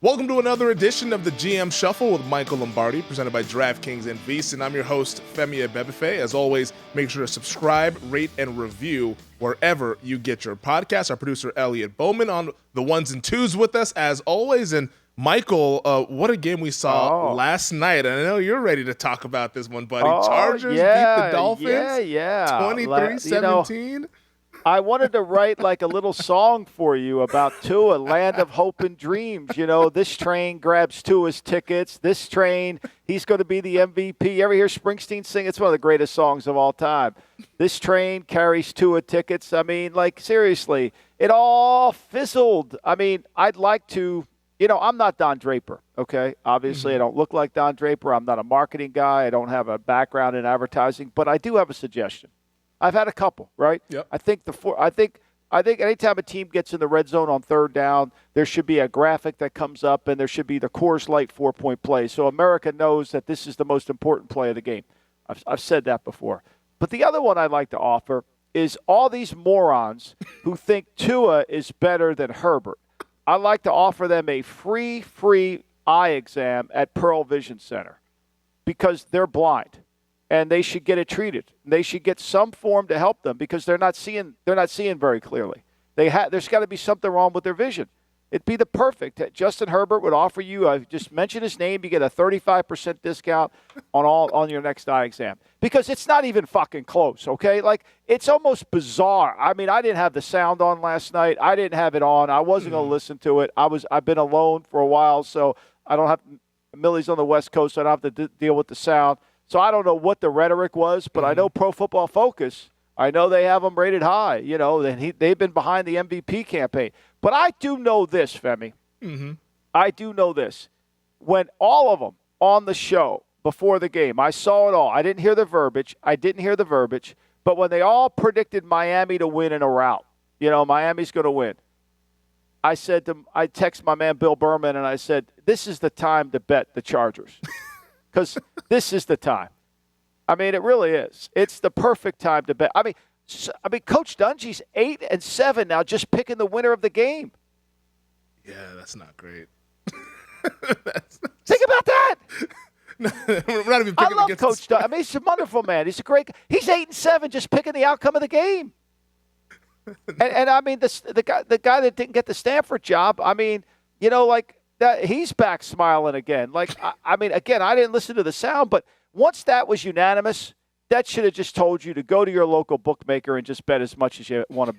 Welcome to another edition of the GM Shuffle with Michael Lombardi, presented by DraftKings and VEASAN. I'm your host, Femi Abebefe. As always, make sure to subscribe, rate, and review wherever you get your podcasts. Our producer, Elliot Bowman, on the ones and twos with us, as always. And Michael, what a game we saw last night. And I know you're ready to talk about this one, buddy. Chargers beat the Dolphins 23-17. I wanted to write like a little song for you about Tua, land of hope and dreams. You know, this train grabs Tua's tickets. This train, he's going to be the MVP. You ever hear Springsteen sing? It's one of the greatest songs of all time. This train carries Tua tickets. I mean, like, seriously, it all fizzled. I mean, I'd like to, you know, I'm not Don Draper, okay? Obviously, I don't look like Don Draper. I'm not a marketing guy. I don't have a background in advertising, but I do have a suggestion. I've had a couple, right? Yep. I think anytime a team gets in the red zone on third down, there should be a graphic that comes up, and there should be the Coors Light 4-point play. So America knows that this is the most important play of the game. I've said that before. But the other one I'd like to offer is all these morons who think Tua is better than Herbert. I'd like to offer them a free eye exam at Pearl Vision Center because they're blind. And they should get it treated. They should get some form to help them because they're not seeing very clearly. There's got to be something wrong with their vision. It'd be the perfect. Justin Herbert would offer you, just mention his name, you get a 35% discount on your next eye exam. Because it's not even fucking close, okay? Like, it's almost bizarre. I mean, I didn't have the sound on last night. I didn't have it on. I wasn't going to listen to it. I've been alone for a while, so I don't have – Millie's on the West Coast, so I don't have to deal with the sound. So I don't know what the rhetoric was, but I know Pro Football Focus, I know they have them rated high. You know, they've been behind the MVP campaign. But I do know this, Femi. Mm-hmm. I do know this. When all of them on the show before the game, I saw it all. I didn't hear the verbiage. But when they all predicted Miami to win in a rout, you know, Miami's going to win. I text my man Bill Berman, and I said, this is the time to bet the Chargers. Because this is the time. I mean, it really is. It's the perfect time to bet. I mean, Coach Dungy's 8-7 now, just picking the winner of the game. Yeah, that's not great. Think about that. No, we're not even picking I love Coach Dungy. I mean, he's a wonderful man. He's a great. He's 8-7, just picking the outcome of the game. and I mean, the guy that didn't get the Stanford job. I mean, you know, like. That he's back smiling again. Like, I mean, again, I didn't listen to the sound, but once that was unanimous, that should have just told you to go to your local bookmaker and just bet as much as you want to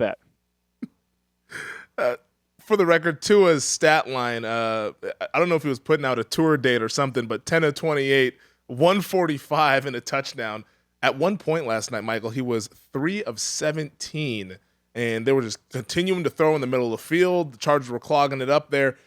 bet. For the record, Tua's stat line, I don't know if he was putting out a tour date or something, but 10 of 28, 145 and a touchdown. At one point last night, Michael, he was 3 of 17, and they were just continuing to throw in the middle of the field. The Chargers were clogging it up there.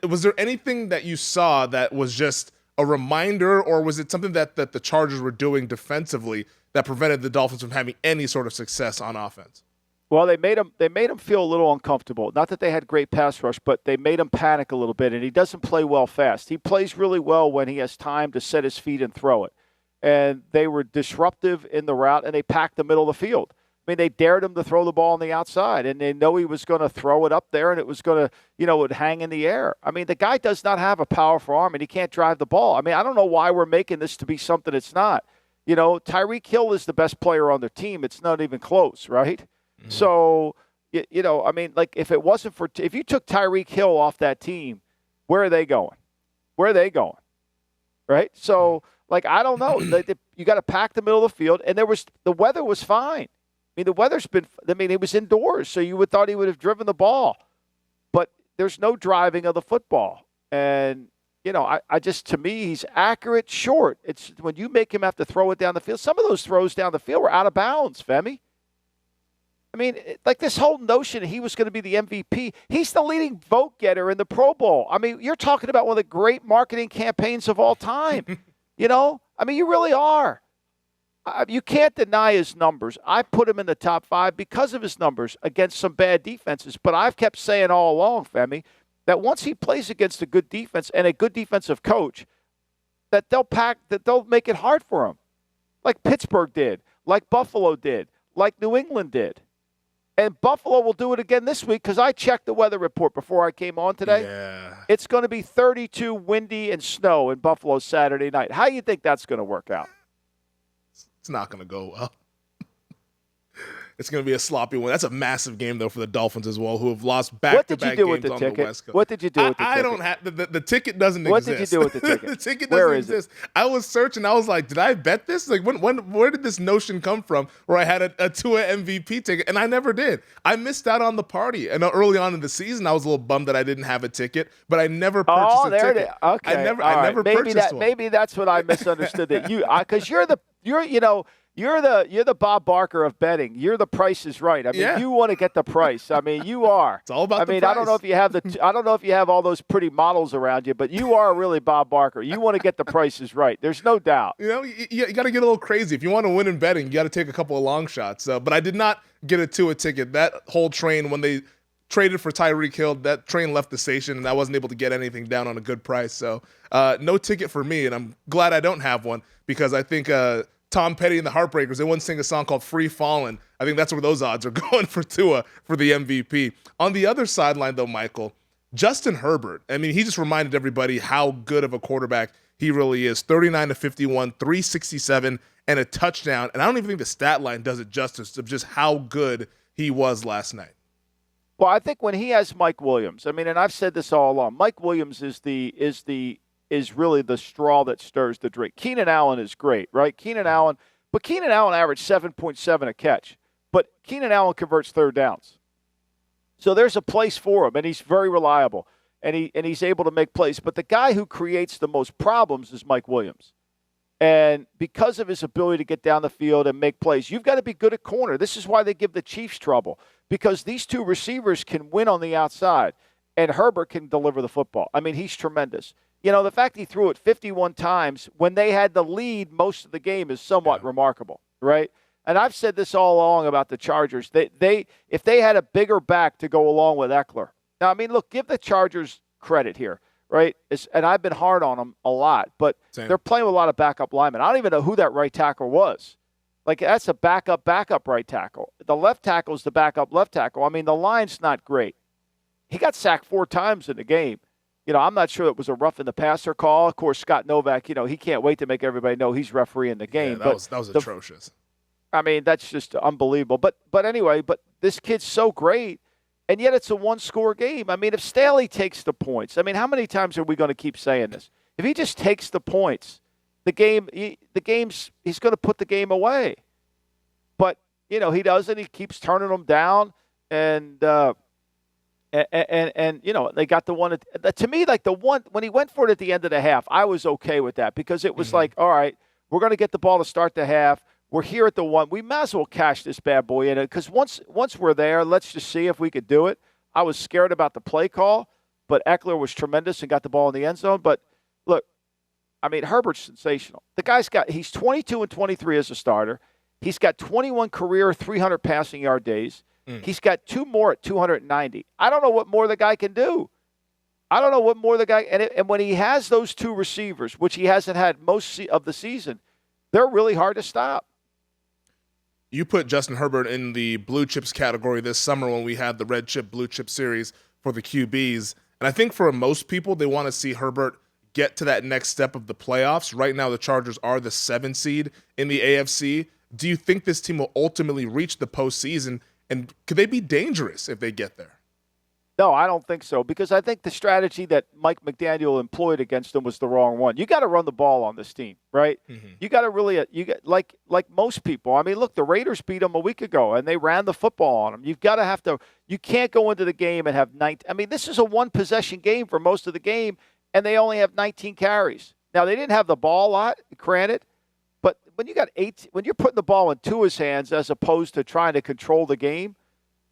Was there anything that you saw that was just a reminder, or was it something that the Chargers were doing defensively that prevented the Dolphins from having any sort of success on offense? Well, they made him feel a little uncomfortable. Not that they had great pass rush, but they made him panic a little bit, and he doesn't play well fast. He plays really well when he has time to set his feet and throw it. And they were disruptive in the route, and they packed the middle of the field. I mean, they dared him to throw the ball on the outside, and they know he was going to throw it up there, and it was going to, you know, it would hang in the air. I mean, the guy does not have a powerful arm, and he can't drive the ball. I mean, I don't know why we're making this to be something it's not. You know, Tyreek Hill is the best player on their team. It's not even close, right? Mm-hmm. So, you know, I mean, like, if it wasn't for if you took Tyreek Hill off that team, where are they going? Right? So, like, I don't know. You got to pack the middle of the field, and the weather was fine. I mean, the weather's been – I mean, it was indoors, so you would thought he would have driven the ball. But there's no driving of the football. And, you know, I just – to me, he's accurate, short. It's when you make him have to throw it down the field. Some of those throws down the field were out of bounds, Femi. I mean, like this whole notion he was going to be the MVP. He's the leading vote getter in the Pro Bowl. I mean, you're talking about one of the great marketing campaigns of all time. You know? I mean, you really are. You can't deny his numbers. I put him in the top 5 because of his numbers against some bad defenses. But I've kept saying all along, Femi, that once he plays against a good defense and a good defensive coach, that they'll make it hard for him, like Pittsburgh did, like Buffalo did, like New England did. And Buffalo will do it again this week because I checked the weather report before I came on today. Yeah. It's going to be 32, windy, and snow in Buffalo Saturday night. How do you think that's going to work out? It's not going to go well. It's going to be a sloppy one. That's a massive game, though, for the Dolphins as well, who have lost back-to-back games on the West Coast. What did you do with the ticket? I don't have the ticket doesn't what exist. What did you do with the ticket? The ticket Where doesn't is exist. it? I was searching. I was like, did I bet this? Like, where did this notion come from where I had a Tua MVP ticket? And I never did. I missed out on the party. And early on in the season, I was a little bummed that I didn't have a ticket, but I never purchased a ticket. It is. Okay. I never purchased one. Maybe that's what I misunderstood. That because you're the Bob Barker of betting. You're the Price is Right. I mean, you want to get the price. I mean, you are. It's all about the price. I don't know if you have all those pretty models around you, but you are really Bob Barker. You want to get the prices right. There's no doubt. You got to get a little crazy. If you want to win in betting, you got to take a couple of long shots. But I did not get a Tua ticket. That whole train, when they traded for Tyreek Hill, that train left the station, and I wasn't able to get anything down on a good price. So no ticket for me, and I'm glad I don't have one because I think Tom Petty and the Heartbreakers, they once sing a song called Free Fallin'. I think that's where those odds are going for Tua for the MVP. On the other sideline, though, Michael, Justin Herbert, I mean, he just reminded everybody how good of a quarterback he really is. 39-51, 367, and a touchdown. And I don't even think the stat line does it justice of just how good he was last night. Well, I think when he has Mike Williams, I mean, and I've said this all along, Mike Williams is really the straw that stirs the drink. Keenan Allen is great, right? Keenan Allen averaged 7.7 a catch, but Keenan Allen converts third downs. So there's a place for him, and he's very reliable, and he's able to make plays. But the guy who creates the most problems is Mike Williams. And because of his ability to get down the field and make plays, you've got to be good at corner. This is why they give the Chiefs trouble, because these two receivers can win on the outside, and Herbert can deliver the football. I mean, he's tremendous. You know, the fact he threw it 51 times when they had the lead most of the game is somewhat remarkable, right? And I've said this all along about the Chargers. They if they had a bigger back to go along with Eckler. Now, I mean, look, give the Chargers credit here, right? And I've been hard on them a lot, but they're playing with a lot of backup linemen. I don't even know who that right tackle was. Like, that's a backup right tackle. The left tackle is the backup left tackle. I mean, the line's not great. He got sacked 4 times in the game. You know, I'm not sure it was a rough in the passer call. Of course, Scott Novak, he can't wait to make everybody know he's refereeing the game. Yeah, that was atrocious. I mean, that's just unbelievable. But anyway, this kid's so great, and yet it's a one-score game. I mean, if Staley takes the points, I mean, how many times are we going to keep saying this? If he just takes the points, he's going to put the game away. But, he doesn't. He keeps turning them down, and they got the one. To me, like the one when he went for it at the end of the half, I was okay with that because it was like, all right, we're going to get the ball to start the half. We're here at the one. We might as well cash this bad boy in it because once we're there, let's just see if we could do it. I was scared about the play call, but Eckler was tremendous and got the ball in the end zone. But look, I mean, Herbert's sensational. He's 22-23 as a starter. He's got 21 career 300 passing yard days. He's got 2 more at 290. I don't know what more the guy can do. And when he has those 2 receivers, which he hasn't had most of the season, they're really hard to stop. You put Justin Herbert in the blue chips category this summer when we had the red chip, blue chip series for the QBs. And I think for most people, they want to see Herbert get to that next step of the playoffs. Right now, the Chargers are the 7 seed in the AFC. Do you think this team will ultimately reach the postseason? And could they be dangerous if they get there? No, I don't think so, because I think the strategy that Mike McDaniel employed against them was the wrong one. You got to run the ball on this team, right? Mm-hmm. You got to really, like most people. I mean, look, the Raiders beat them a week ago, and they ran the football on them. You can't go into the game and have 19. I mean, this is a one-possession game for most of the game, and they only have 19 carries. Now, they didn't have the ball a lot, granted, but when you're putting the ball in Tua's hands as opposed to trying to control the game,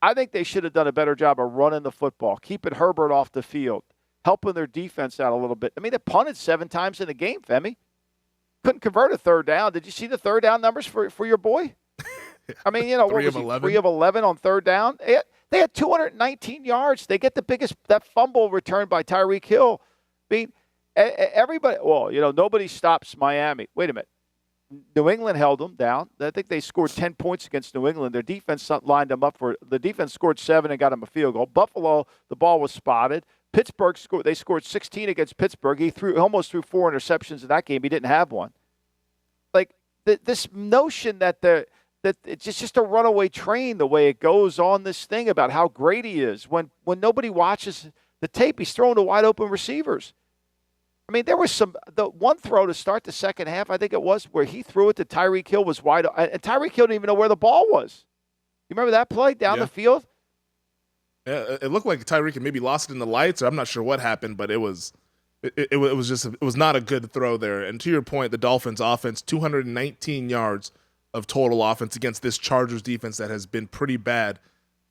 I think they should have done a better job of running the football, keeping Herbert off the field, helping their defense out a little bit. I mean, they punted 7 times in the game, Femi. Couldn't convert a third down. Did you see the third down numbers for your boy? I mean, 3 of 11. 3 of 11 on third down. They had 219 yards. They get that fumble returned by Tyreek Hill. I mean, everybody, nobody stops Miami. Wait a minute. New England held them down. I think they scored 10 points against New England. Their defense lined them up for the defense scored 7 and got them a field goal. Buffalo, the ball was spotted. Pittsburgh scored. They scored 16 against Pittsburgh. He almost threw 4 interceptions in that game. He didn't have one. Like this notion that it's just a runaway train the way it goes on this thing about how great he is. When nobody watches the tape, he's throwing to wide open receivers. I mean, there was the one throw to start the second half, I think it was, where he threw it to Tyreek Hill was wide open. And Tyreek Hill didn't even know where the ball was. You remember that play down the field? Yeah, it looked like Tyreek had maybe lost it in the lights, or I'm not sure what happened, but it was not a good throw there. And to your point, the Dolphins offense, 219 yards of total offense against this Chargers defense that has been pretty bad.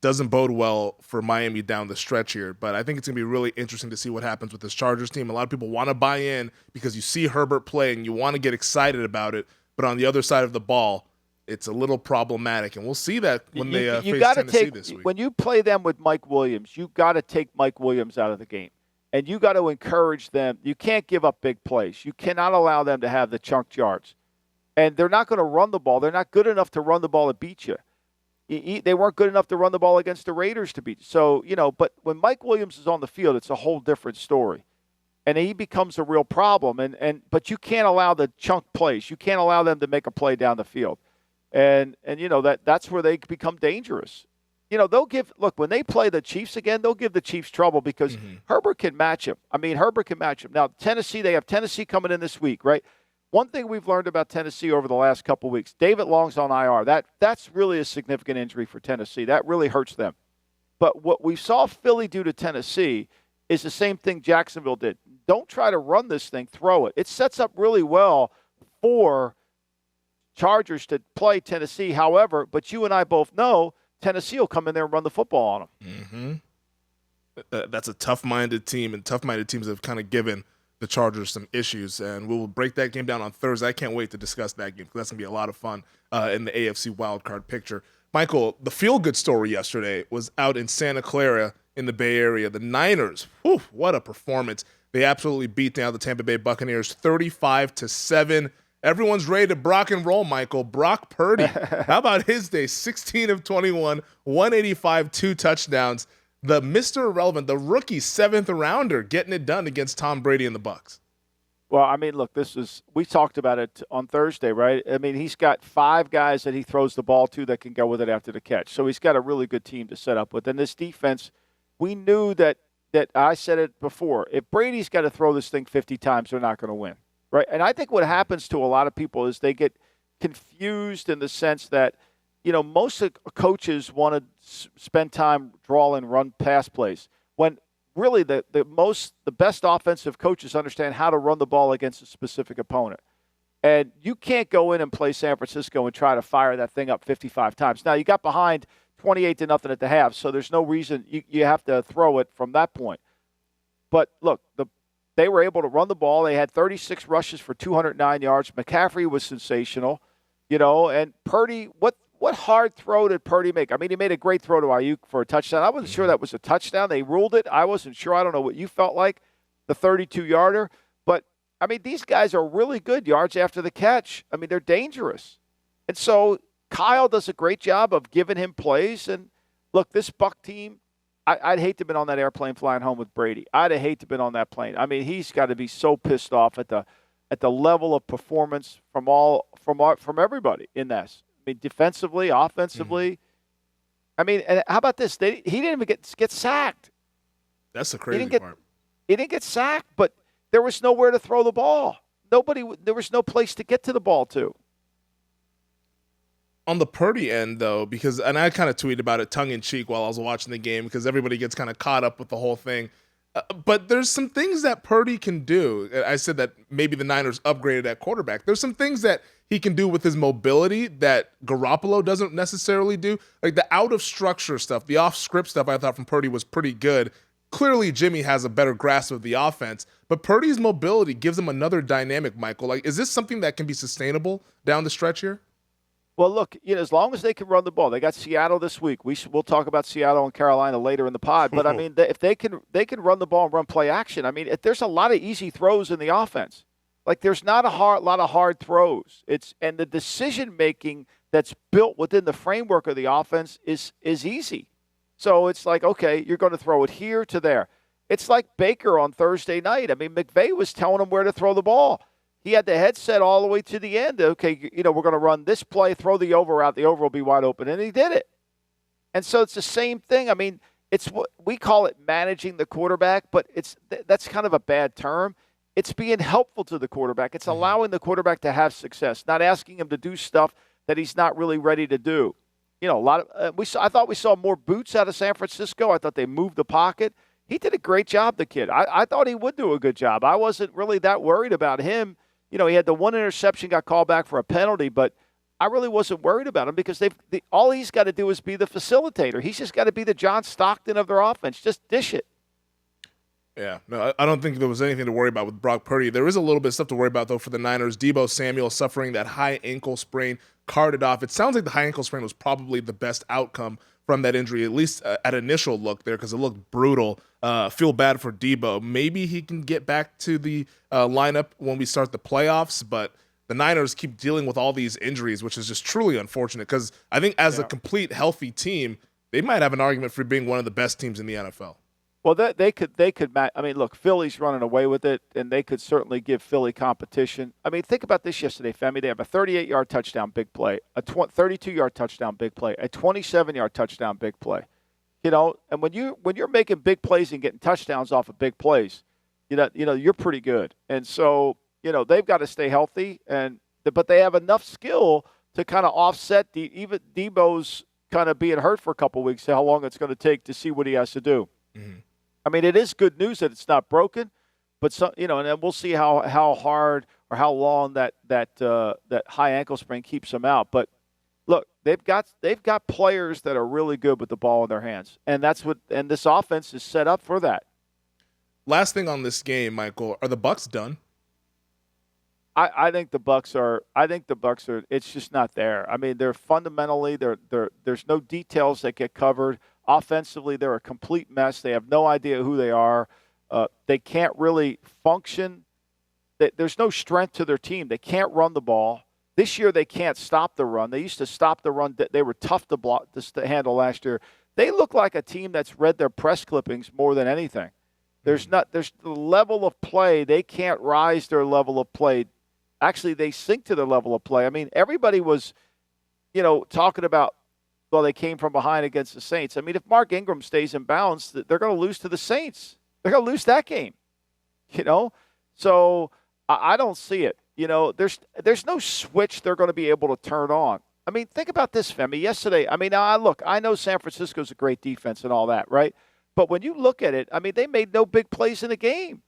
Doesn't bode well for Miami down the stretch here, but I think it's going to be really interesting to see what happens with this Chargers team. A lot of people want to buy in because you see Herbert play and you want to get excited about it, but on the other side of the ball, it's a little problematic, and we'll see that when they face Tennessee this week. When you play them with Mike Williams, you got to take Mike Williams out of the game, and you got to encourage them. You can't give up big plays. You cannot allow them to have the chunk yards, and they're not going to run the ball. They're not good enough to run the ball to beat you. They weren't good enough to run the ball against the Raiders to beat you. So, but when Mike Williams is on the field, it's a whole different story. And he becomes a real problem. But you can't allow the chunk plays. You can't allow them to make a play down the field. And that's where they become dangerous. When they play the Chiefs again, they'll give the Chiefs trouble because Herbert can match him. Herbert can match him. Now, Tennessee, they have Tennessee coming in this week, right? One thing we've learned about Tennessee over the last couple of weeks, David Long's on IR. That's really a significant injury for Tennessee. That really hurts them. But what we saw Philly do to Tennessee is the same thing Jacksonville did. Don't try to run this thing, throw it. It sets up really well for Chargers to play Tennessee. However, but you and I both know Tennessee will come in there and run the football on them. That's a tough-minded team, and tough-minded teams have kind of given the Chargers some issues, and we will break that game down on Thursday. I can't wait to discuss that game because that's going to be a lot of fun in the AFC wildcard picture. Michael, the feel-good story yesterday was out in Santa Clara in the Bay Area. The Niners, what a performance. They absolutely beat down the Tampa Bay Buccaneers 35-7. Everyone's ready to Brock and roll, Michael. Brock Purdy, how about his day? 16 of 21, 185, 2 touchdowns. The Mr. Irrelevant, the rookie 7th rounder, getting it done against Tom Brady and the Bucs. Well, look, we talked about it on Thursday, right? He's got 5 guys that he throws the ball to that can go with it after the catch. So he's got a really good team to set up with. And this defense, we knew that I said it before. If Brady's got to throw this thing 50 times, they're not going to win, right? And I think what happens to a lot of people is they get confused in the sense that, most coaches want to spend time drawing run pass plays when really the best offensive coaches understand how to run the ball against a specific opponent. And you can't go in and play San Francisco and try to fire that thing up 55 times. Now, you got behind 28-0 at the half, so there's no reason you have to throw it from that point. But look, they were able to run the ball. They had 36 rushes for 209 yards. McCaffrey was sensational, and Purdy, what hard throw did Purdy make? He made a great throw to Ayuk for a touchdown. I wasn't sure that was a touchdown. They ruled it. I wasn't sure. I don't know what you felt like, the 32-yarder. But, these guys are really good yards after the catch. They're dangerous. And so Kyle does a great job of giving him plays. And, look, this Buck team, I'd hate to have been on that airplane flying home with Brady. I'd have hate to have been on that plane. He's got to be so pissed off at the level of performance from everybody in this. Defensively, offensively. And how about this? He didn't even get sacked. That's the crazy part. He didn't get sacked, but there was nowhere to throw the ball. There was no place to get to the ball to. On the Purdy end, though, and I kind of tweeted about it tongue-in-cheek while I was watching the game because everybody gets kind of caught up with the whole thing. But there's some things that Purdy can do. I said that maybe the Niners upgraded at quarterback. There's some things that he can do with his mobility that Garoppolo doesn't necessarily do. Like the out-of-structure stuff, the off-script stuff I thought from Purdy was pretty good. Clearly, Jimmy has a better grasp of the offense. But Purdy's mobility gives him another dynamic, Michael. Is this something that can be sustainable down the stretch here? Well, look, as long as they can run the ball, they got Seattle this week. We'll talk about Seattle and Carolina later in the pod. But if they can run the ball and run play action, there's a lot of easy throws in the offense. Like there's not a lot of hard throws. And the decision making that's built within the framework of the offense is easy. So it's like, okay, you're going to throw it here to there. It's like Baker on Thursday night. I mean, McVay was telling him where to throw the ball. He had the headset all the way to the end. Okay, we're going to run this play, throw the over out. The over will be wide open. And he did it. And so it's the same thing. I mean, it's what we call it managing the quarterback, but that's kind of a bad term. It's being helpful to the quarterback. It's allowing the quarterback to have success, not asking him to do stuff that he's not really ready to do. A lot of I thought we saw more boots out of San Francisco. I thought they moved the pocket. He did a great job, the kid. I thought he would do a good job. I wasn't really that worried about him. He had the one interception, got called back for a penalty, but I really wasn't worried about him because all he's got to do is be the facilitator. He's just got to be the John Stockton of their offense. Just dish it. Yeah, no, I don't think there was anything to worry about with Brock Purdy. There is a little bit of stuff to worry about, though, for the Niners. Deebo Samuel suffering that high ankle sprain, carted off. It sounds like the high ankle sprain was probably the best outcome from that injury, at least at initial look there, because it looked brutal. Feel bad for Deebo. Maybe he can get back to the lineup when we start the playoffs, but the Niners keep dealing with all these injuries, which is just truly unfortunate, because I think as a complete healthy team, they might have an argument for being one of the best teams in the NFL. Well, they could match. I mean, look, Philly's running away with it, and they could certainly give Philly competition. I mean, think about this yesterday, Femi. They have a 38-yard touchdown, big play, a 32-yard touchdown, big play, a 27-yard touchdown, big play. And when you're making big plays and getting touchdowns off of big plays, you're pretty good. And so, they've got to stay healthy, but they have enough skill to kind of offset even Debo's kind of being hurt for a couple of weeks, how long it's going to take to see what he has to do. Mm-hmm. I mean, it is good news that it's not broken, but and then we'll see how hard or how long that high ankle sprain keeps them out. But look, they've got players that are really good with the ball in their hands, and this offense is set up for that. Last thing on this game, Michael, are the Bucs done? I think the Bucs are. It's just not there. I mean, they're fundamentally there's no details that get covered. Offensively, they're a complete mess. They have no idea who they are. They can't really function. There's no strength to their team. They can't run the ball. This year, they can't stop the run. They used to stop the run. They were tough to block to handle last year. They look like a team that's read their press clippings more than anything. There's the level of play. They can't rise their level of play. Actually, they sink to their level of play. I mean, everybody was, talking about, well, they came from behind against the Saints. I mean, if Mark Ingram stays in bounds, they're going to lose to the Saints. They're going to lose that game, So I don't see it. There's no switch they're going to be able to turn on. I mean, think about this, Femi. Yesterday, I mean, I know San Francisco's a great defense and all that, right? But when you look at it, I mean, they made no big plays in the game.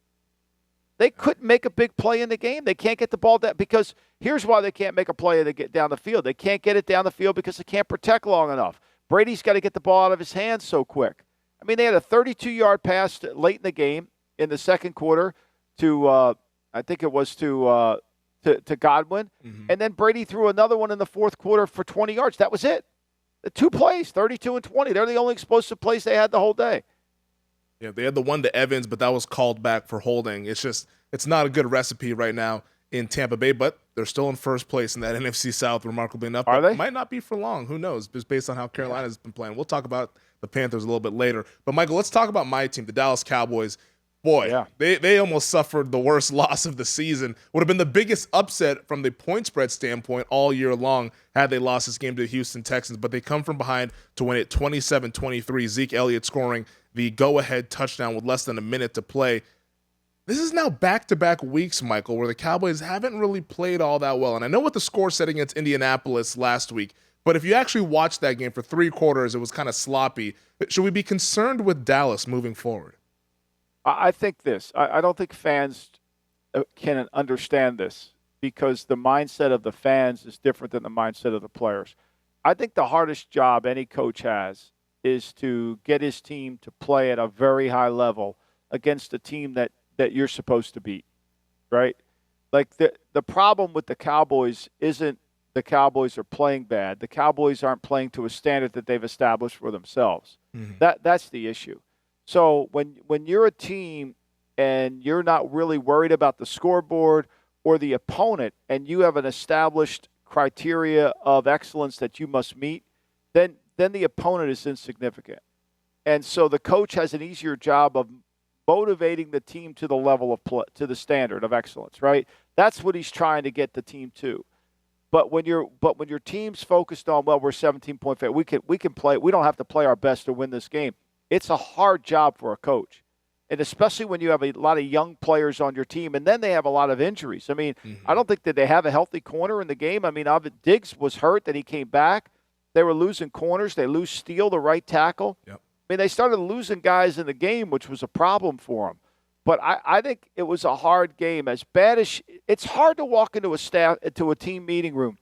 They couldn't make a big play in the game. They can't get the ball down because here's why they can't make a play to get down the field. They can't get it down the field because they can't protect long enough. Brady's got to get the ball out of his hands so quick. I mean, they had a 32-yard pass late in the game in the second quarter to I think it was to Godwin, and then Brady threw another one in the fourth quarter for 20 yards. That was it. The two plays, 32 and 20. They're the only explosive plays they had the whole day. Yeah, they had the one to Evans, but that was called back for holding. It's not a good recipe right now in Tampa Bay, but they're still in first place in that NFC South, remarkably enough. Are they? Might not be for long. Who knows? Just based on how Carolina's been playing. We'll talk about the Panthers a little bit later. But, Michael, let's talk about my team, the Dallas Cowboys. Boy, yeah. They almost suffered the worst loss of the season. Would have been the biggest upset from the point spread standpoint all year long had they lost this game to the Houston Texans. But they come from behind to win it 27-23. Zeke Elliott scoring the go-ahead touchdown with less than a minute to play. This is now back-to-back weeks, Michael, where the Cowboys haven't really played all that well. And I know what the score said against Indianapolis last week, but if you actually watched that game for 3 quarters, it was kind of sloppy. Should we be concerned with Dallas moving forward? I think this. I don't think fans can understand this because the mindset of the fans is different than the mindset of the players. I think the hardest job any coach has is to get his team to play at a very high level against a team that you're supposed to beat, right? Like the problem with the Cowboys isn't the Cowboys are playing bad. The Cowboys aren't playing to a standard that they've established for themselves. Mm-hmm. That's the issue. So when you're a team and you're not really worried about the scoreboard or the opponent, and you have an established criteria of excellence that you must meet, then the opponent is insignificant. And so the coach has an easier job of motivating the team to the level of play, to the standard of excellence, right? That's what he's trying to get the team to. But when your team's focused on, well, we're 17-point favorite, we can play. We don't have to play our best to win this game. It's a hard job for a coach. And especially when you have a lot of young players on your team, and then they have a lot of injuries. I mean, I don't think that they have a healthy corner in the game. I mean, Diggs was hurt, then he came back. They were losing corners. They lose Steele, the right tackle. Yep. I mean, they started losing guys in the game, which was a problem for them. But I think it was a hard game. As bad as it's hard to walk into a team meeting room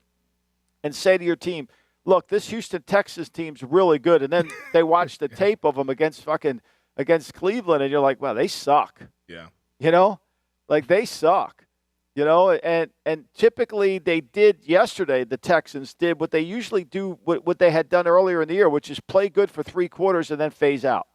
and say to your team, look, this Houston Texas team's really good. And then they watch the tape of them against Cleveland, and you're like, well, they suck. Yeah. You know? Like, they suck. You know? And typically they did yesterday, the Texans did what they usually do, what they had done earlier in the year, which is play good for 3 quarters and then phase out.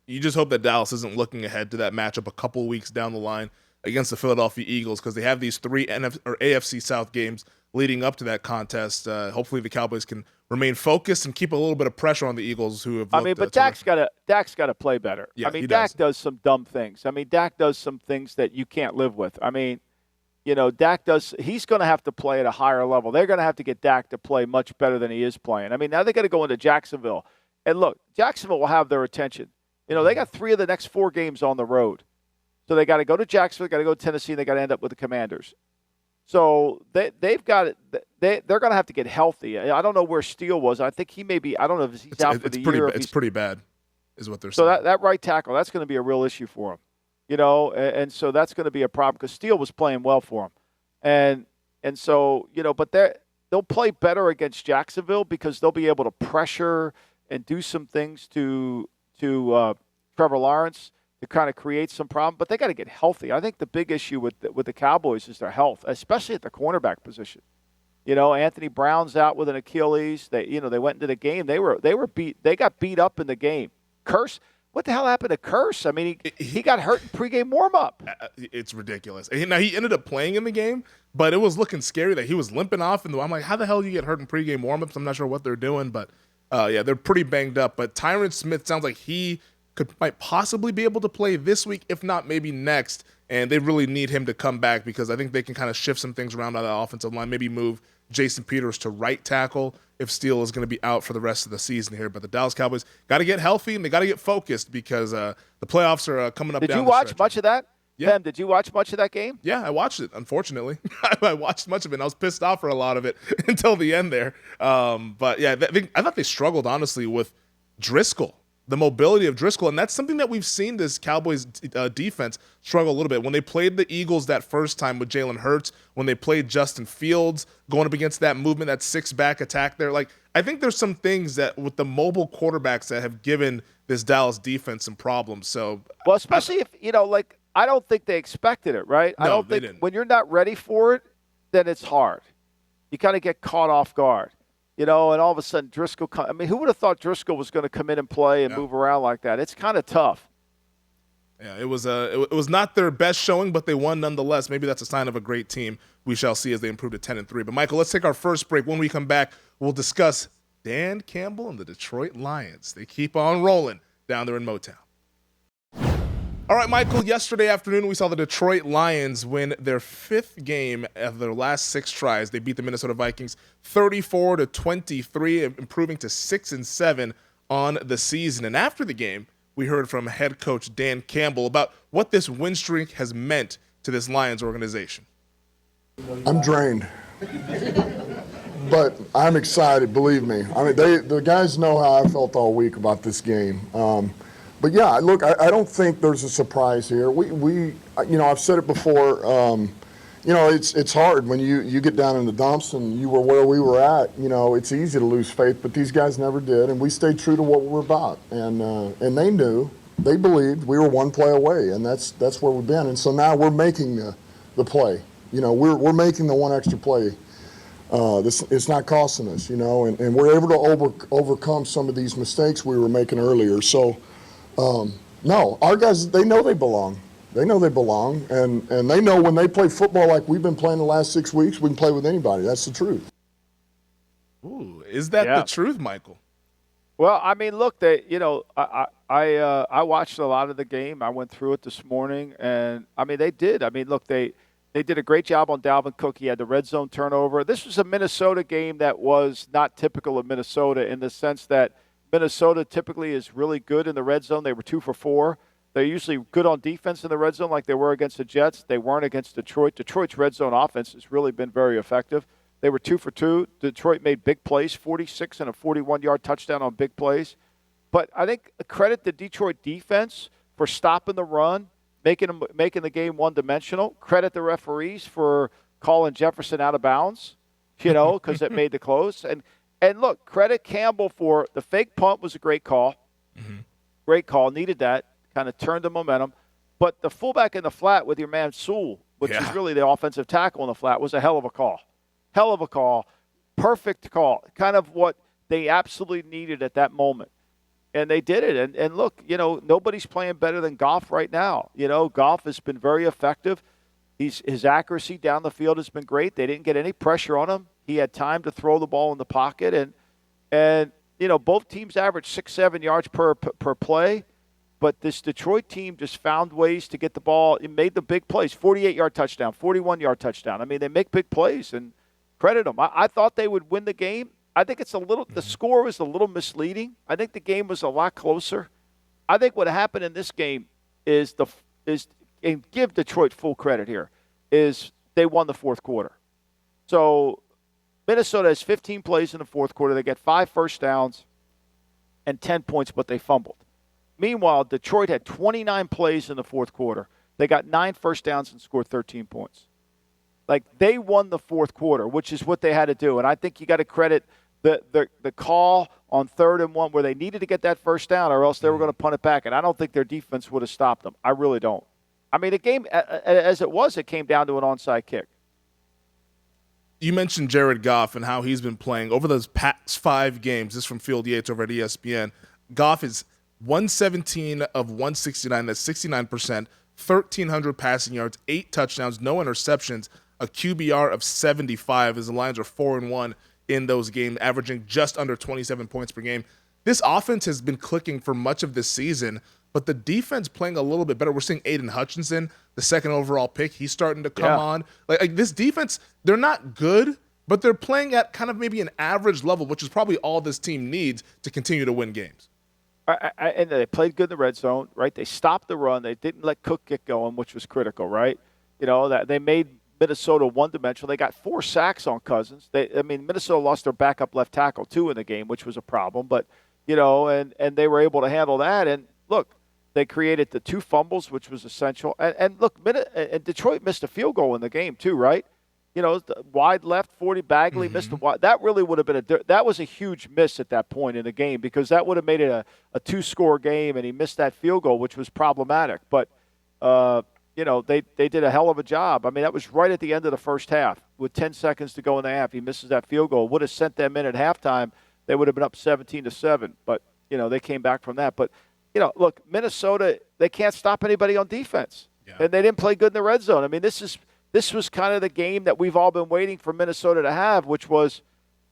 You just hope that Dallas isn't looking ahead to that matchup a couple weeks down the line against the Philadelphia Eagles, because they have these 3 AFC South games leading up to that contest. Hopefully the Cowboys can remain focused and keep a little bit of pressure on the Eagles, who have looked, but Dak's got to play better. Yeah, I mean, Dak does some dumb things. I mean, Dak does some things that you can't live with. I mean, you know, he's going to have to play at a higher level. They're going to have to get Dak to play much better than he is playing. I mean, now they got to go into Jacksonville. And look, Jacksonville will have their attention. You know, they got 3 of the next 4 games on the road. So they got to go to Jacksonville, got to go to Tennessee, and they got to end up with the Commanders. So they've got it. They're going to have to get healthy. I don't know where Steele was. I think he may be. I don't know if he's out for the year. It's pretty bad, is what they're saying. So that right tackle, that's going to be a real issue for him. You know, and so that's going to be a problem because Steele was playing well for him, and so you know, but they'll play better against Jacksonville because they'll be able to pressure and do some things to Trevor Lawrence to kind of create some problem, but they got to get healthy. I think the big issue with the Cowboys is their health, especially at the cornerback position. You know, Anthony Brown's out with an Achilles. They went into the game. They got beat up in the game. Curse, what the hell happened to Curse? I mean, he got hurt in pregame warm-up. It's ridiculous. Now, he ended up playing in the game, but it was looking scary that he was limping off. And I'm like, how the hell do you get hurt in pregame warm-ups? I'm not sure what they're doing, but yeah, they're pretty banged up. But Tyron Smith sounds like he might possibly be able to play this week, if not maybe next. And they really need him to come back because I think they can kind of shift some things around on the offensive line, maybe move Jason Peters to right tackle if Steele is going to be out for the rest of the season here. But the Dallas Cowboys got to get healthy and they got to get focused because the playoffs are coming up. Did you watch much of that? Yeah. Pem, did you watch much of that game? Yeah, I watched it, unfortunately. I watched much of it, and I was pissed off for a lot of it until the end there. But, yeah, I thought they struggled, honestly, with Driscoll, the mobility of Driscoll. And that's something that we've seen this Cowboys defense struggle a little bit. When they played the Eagles that first time with Jalen Hurts, when they played Justin Fields, going up against that movement, that 6-back attack there, like, I think there's some things that with the mobile quarterbacks that have given this Dallas defense some problems. So, well, especially if, you know, like, I don't think they expected it, right? No, I don't think when you're not ready for it, then it's hard. You kind of get caught off guard, you know, and all of a sudden Driscoll – I mean, who would have thought Driscoll was going to come in and play and move around like that? It's kind of tough. Yeah, it was not their best showing, but they won nonetheless. Maybe that's a sign of a great team. We shall see as they improve to 10-3. But, Michael, let's take our first break. When we come back, we'll discuss Dan Campbell and the Detroit Lions. They keep on rolling down there in Motown. All right, Michael, yesterday afternoon we saw the Detroit Lions win their 5th game of their last 6 tries. They beat the Minnesota Vikings 34-23, improving to 6-7 on the season. And after the game, we heard from head coach Dan Campbell about what this win streak has meant to this Lions organization. I'm drained, but I'm excited, believe me. I mean, the guys know how I felt all week about this game. But yeah, look, I don't think there's a surprise here. We you know, I've said it before. You know, it's hard when you get down in the dumps and you were where we were at. You know, it's easy to lose faith, but these guys never did, and we stayed true to what we were about. And they knew, they believed we were one play away, and that's where we've been. And so now we're making the play. You know, we're making the one extra play. It's not costing us. You know, and we're able to overcome some of these mistakes we were making earlier. So. No, our guys, they know they belong. They know they belong, and they know when they play football like we've been playing the last 6 weeks, we can play with anybody. That's the truth. Ooh, is that the truth, Michael? Well, I mean, look, I watched a lot of the game. I went through it this morning, and I mean, they did. I mean, look, they did a great job on Dalvin Cook. He had the red zone turnover. This was a Minnesota game that was not typical of Minnesota in the sense that Minnesota typically is really good in the red zone. They were 2 for 4. They're usually good on defense in the red zone like they were against the Jets. They weren't against Detroit. Detroit's red zone offense has really been very effective. They were 2 for 2. Detroit made big plays, 46 and a 41-yard touchdown on big plays. But I think credit the Detroit defense for stopping the run, making the game one-dimensional. Credit the referees for calling Jefferson out of bounds, because it made the close. And look, credit Campbell for the fake punt was a great call. Mm-hmm. Great call. Needed that. Kind of turned the momentum. But the fullback in the flat with your man Sewell, which is really the offensive tackle in the flat, was a hell of a call. Hell of a call. Perfect call. Kind of what they absolutely needed at that moment. And they did it. And look, nobody's playing better than Goff right now. Goff has been very effective. His accuracy down the field has been great. They didn't get any pressure on him. He had time to throw the ball in the pocket. And both teams averaged 6-7 yards per play. But this Detroit team just found ways to get the ball. It made the big plays, 48-yard touchdown, 41-yard touchdown. I mean, they make big plays, and credit them. I thought they would win the game. I think the score was a little misleading. I think the game was a lot closer. I think what happened in this game is and give Detroit full credit here, is they won the fourth quarter. So Minnesota has 15 plays in the fourth quarter. They get 5 first downs and 10 points, but they fumbled. Meanwhile, Detroit had 29 plays in the fourth quarter. They got 9 first downs and scored 13 points. Like, they won the fourth quarter, which is what they had to do. And I think you got to credit the call on 3rd and 1 where they needed to get that first down or else they were going to punt it back. And I don't think their defense would have stopped them. I really don't. I mean, the game, as it came down to an onside kick. You mentioned Jared Goff and how he's been playing over those past 5 games. This is from Field Yates over at ESPN. Goff is 117 of 169. That's 69%. 1,300 passing yards, 8 touchdowns, no interceptions, a QBR of 75 as the Lions are 4-1 in those games, averaging just under 27 points per game. This offense has been clicking for much of this season, but the defense playing a little bit better. We're seeing Aiden Hutchinson, the 2nd overall pick. He's starting to come on. Like this defense, they're not good, but they're playing at kind of maybe an average level, which is probably all this team needs to continue to win games. And they played good in the red zone, right? They stopped the run. They didn't let Cook get going, which was critical, right? That they made Minnesota one-dimensional. They got 4 sacks on Cousins. Minnesota lost their backup left tackle, too, in the game, which was a problem. But, and they were able to handle that. And, look, they created the 2 fumbles, which was essential. And look, Detroit missed a field goal in the game, too, right? The wide left, 40 Bagley missed the wide. That really would have been that was a huge miss at that point in the game because that would have made it a 2-score game, and he missed that field goal, which was problematic. But, they did a hell of a job. I mean, that was right at the end of the first half with 10 seconds to go in the half. He misses that field goal. Would have sent them in at halftime. They would have been up 17-7. But, they came back from that. But, look, Minnesota, they can't stop anybody on defense. Yeah. And they didn't play good in the red zone. I mean, this was kind of the game that we've all been waiting for Minnesota to have, which was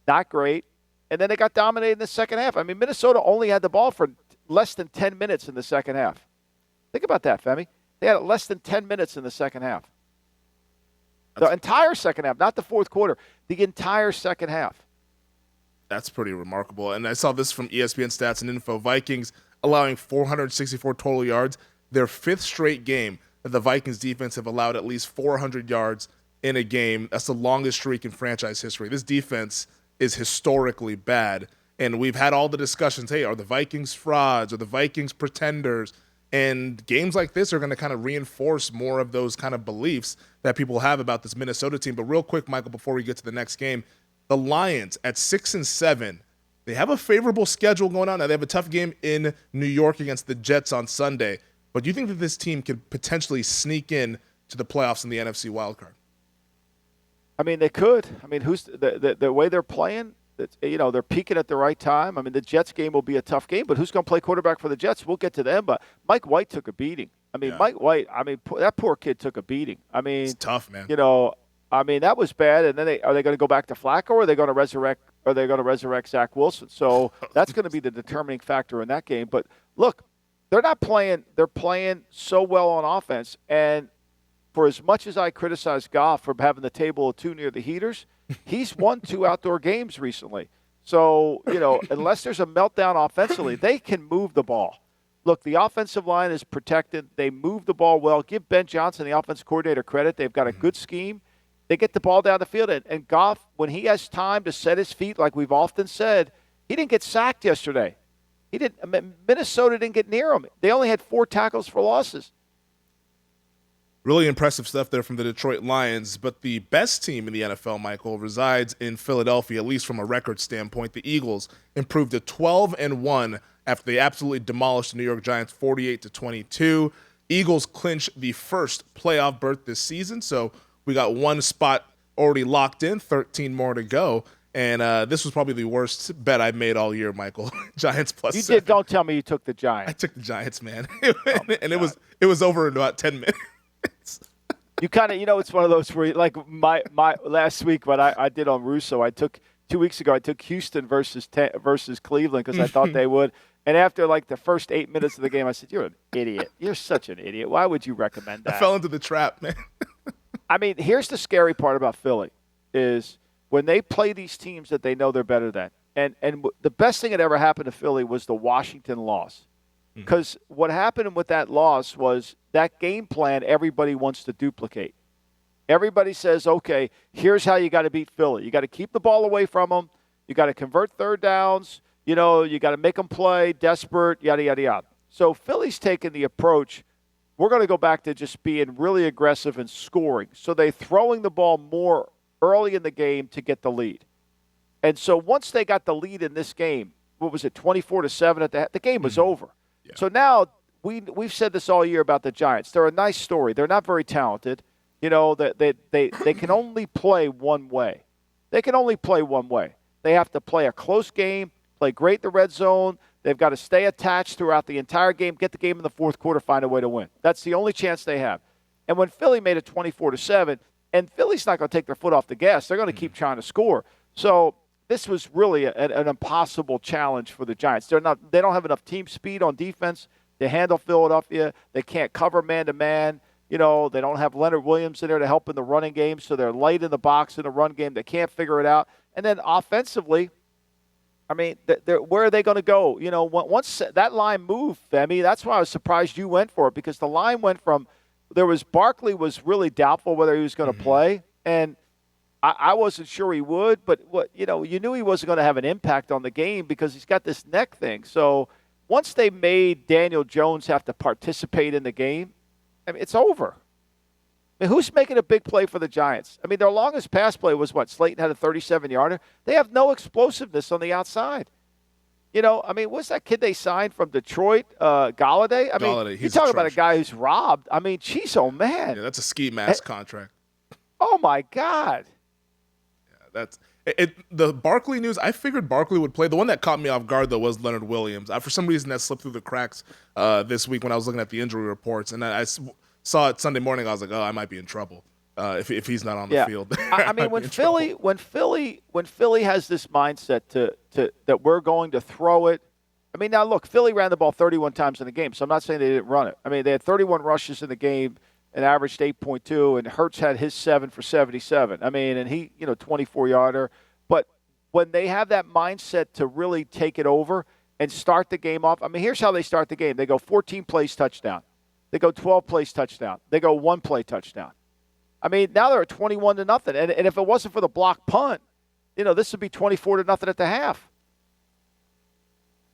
not great. And then they got dominated in the second half. I mean, Minnesota only had the ball for less than 10 minutes in the second half. Think about that, Femi. They had less than 10 minutes in the second half. The entire second half, not the fourth quarter, the entire second half. That's pretty remarkable. And I saw this from ESPN Stats and Info. Vikings allowing 464 total yards. Their 5th straight game that the Vikings defense have allowed at least 400 yards in a game. That's the longest streak in franchise history. This defense is historically bad. And we've had all the discussions, hey, are the Vikings frauds? Are the Vikings pretenders? And games like this are going to kind of reinforce more of those kind of beliefs that people have about this Minnesota team. But real quick, Michael, before we get to the next game, the Lions at 6-7, they have a favorable schedule going on. Now, they have a tough game in New York against the Jets on Sunday. But do you think that this team could potentially sneak in to the playoffs in the NFC wildcard? I mean, they could. I mean, who's the way they're playing? They're peaking at the right time. I mean, the Jets game will be a tough game, but who's going to play quarterback for the Jets? We'll get to them. But Mike White took a beating. I mean, Mike White, that poor kid took a beating. I mean, it's tough, man. That was bad. And then are they going to go back to Flacco, or are they going to resurrect Zach Wilson? So that's going to be the determining factor in that game. But look, they're not playing. They're playing so well on offense. And for as much as I criticize Goff for having the table of 2 near the heaters, he's won 2 outdoor games recently. So, unless there's a meltdown offensively, they can move the ball. Look, the offensive line is protected. They move the ball well. Give Ben Johnson, the offensive coordinator, credit. They've got a good scheme. They get the ball down the field. And Goff, when he has time to set his feet, like we've often said, he didn't get sacked yesterday. Minnesota didn't get near him. They only had 4 tackles for losses. Really impressive stuff there from the Detroit Lions. But the best team in the NFL, Michael, resides in Philadelphia, at least from a record standpoint. The Eagles improved to 12-1 after they absolutely demolished the New York Giants 48-22. Eagles clinch the first playoff berth this season, so we got 1 spot already locked in, 13 more to go. And this was probably the worst bet I've made all year, Michael. Giants plus 7. You did. Don't tell me you took the Giants. I took the Giants, man. And it was over in about 10 minutes. You kind of, it's one of those where, like my last week, what I did on Russo, 2 weeks ago, I took Houston versus Cleveland because I thought they would. And after like the first 8 minutes of the game, I said, "You're an idiot. You're such an idiot. Why would you recommend that?" I fell into the trap, man. I mean, here's the scary part about Philly is when they play these teams that they know they're better than. And the best thing that ever happened to Philly was the Washington loss. Because what happened with that loss was that game plan everybody wants to duplicate. Everybody says, okay, here's how you got to beat Philly. You got to keep the ball away from them. You got to convert third downs. You got to make them play, desperate, yada, yada, yada. So Philly's taken the approach, we're going to go back to just being really aggressive and scoring. So they're throwing the ball more early in the game to get the lead. And so once they got the lead in this game, what was it, 24-7 at the game was over. Yeah. So now we've said this all year about the Giants. They're a nice story. They're not very talented. They can only play one way. They can only play one way. They have to play a close game, play great in the red zone. They've got to stay attached throughout the entire game, get the game in the fourth quarter, find a way to win. That's the only chance they have. And when Philly made it 24-7, and Philly's not going to take their foot off the gas, they're going to keep trying to score. So this was really an impossible challenge for the Giants. They don't have enough team speed on defense to handle Philadelphia. They can't cover man-to-man. They don't have Leonard Williams in there to help in the running game, so they're light in the box in the run game. They can't figure it out. And then offensively, I mean, where are they going to go? Once that line moved, Femi, that's why I was surprised you went for it, because the line went from Barkley was really doubtful whether he was going to play, and I wasn't sure he would, but you knew he wasn't going to have an impact on the game because he's got this neck thing. So once they made Daniel Jones have to participate in the game, I mean, it's over. I mean, who's making a big play for the Giants? I mean, their longest pass play was what? Slayton had a 37-yarder. They have no explosiveness on the outside. What's that kid they signed from Detroit, Galladay? You talk about a guy who's robbed. I mean, geez, oh, man. Yeah, that's a ski mask contract. Oh, my God. Yeah, that's it. The Barkley news, I figured Barkley would play. The one that caught me off guard, though, was Leonard Williams. For some reason, that slipped through the cracks this week when I was looking at the injury reports. And I saw it Sunday morning. I was like, oh, I might be in trouble if he's not on the field. I mean, when Philly has this mindset to that we're going to throw it. I mean, now look, Philly ran the ball 31 times in the game, so I'm not saying they didn't run it. I mean, they had 31 rushes in the game and averaged 8.2, and Hurts had his 7 for 77. I mean, and he, 24-yarder. But when they have that mindset to really take it over and start the game off, I mean, here's how they start the game. They go 14 plays touchdown. They go 12 plays touchdown. They go 1 play touchdown. I mean, now they're at 21-0. And if it wasn't for the block punt, this would be 24-0 at the half.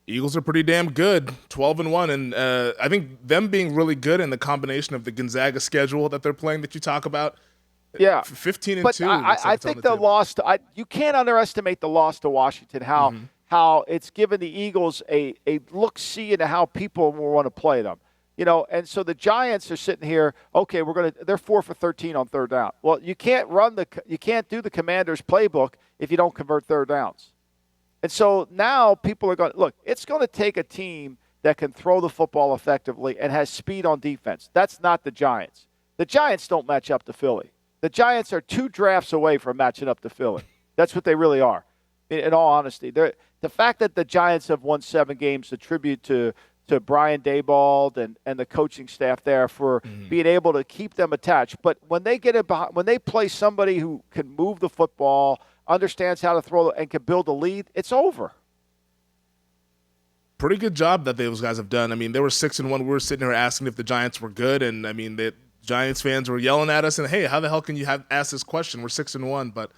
Eagles are pretty damn good, 12-1, and I think them being really good in the combination of the Gonzaga schedule that they're playing that you talk about. Yeah, 15-2. But I think the loss. You can't underestimate the loss to Washington. How it's given the Eagles a look-see into how people will want to play them. And so the Giants are sitting here. Okay, they're 4 for 13 on third down. Well, you can't do the Commanders' playbook if you don't convert third downs. And so now people are going, look, it's going to take a team that can throw the football effectively and has speed on defense. That's not the Giants. The Giants don't match up to Philly. The Giants are 2 drafts away from matching up to Philly. That's what they really are, in all honesty. The fact that the Giants have won 7 games attribute to Brian Daboll and the coaching staff there for being able to keep them attached. But when they get it behind, when they play somebody who can move the football, understands how to throw, and can build a lead, it's over. Pretty good job that those guys have done. I mean, they were 6-1. We were sitting here asking if the Giants were good, and I mean, the Giants fans were yelling at us and, hey, how the hell can you ask this question? We're 6-1, but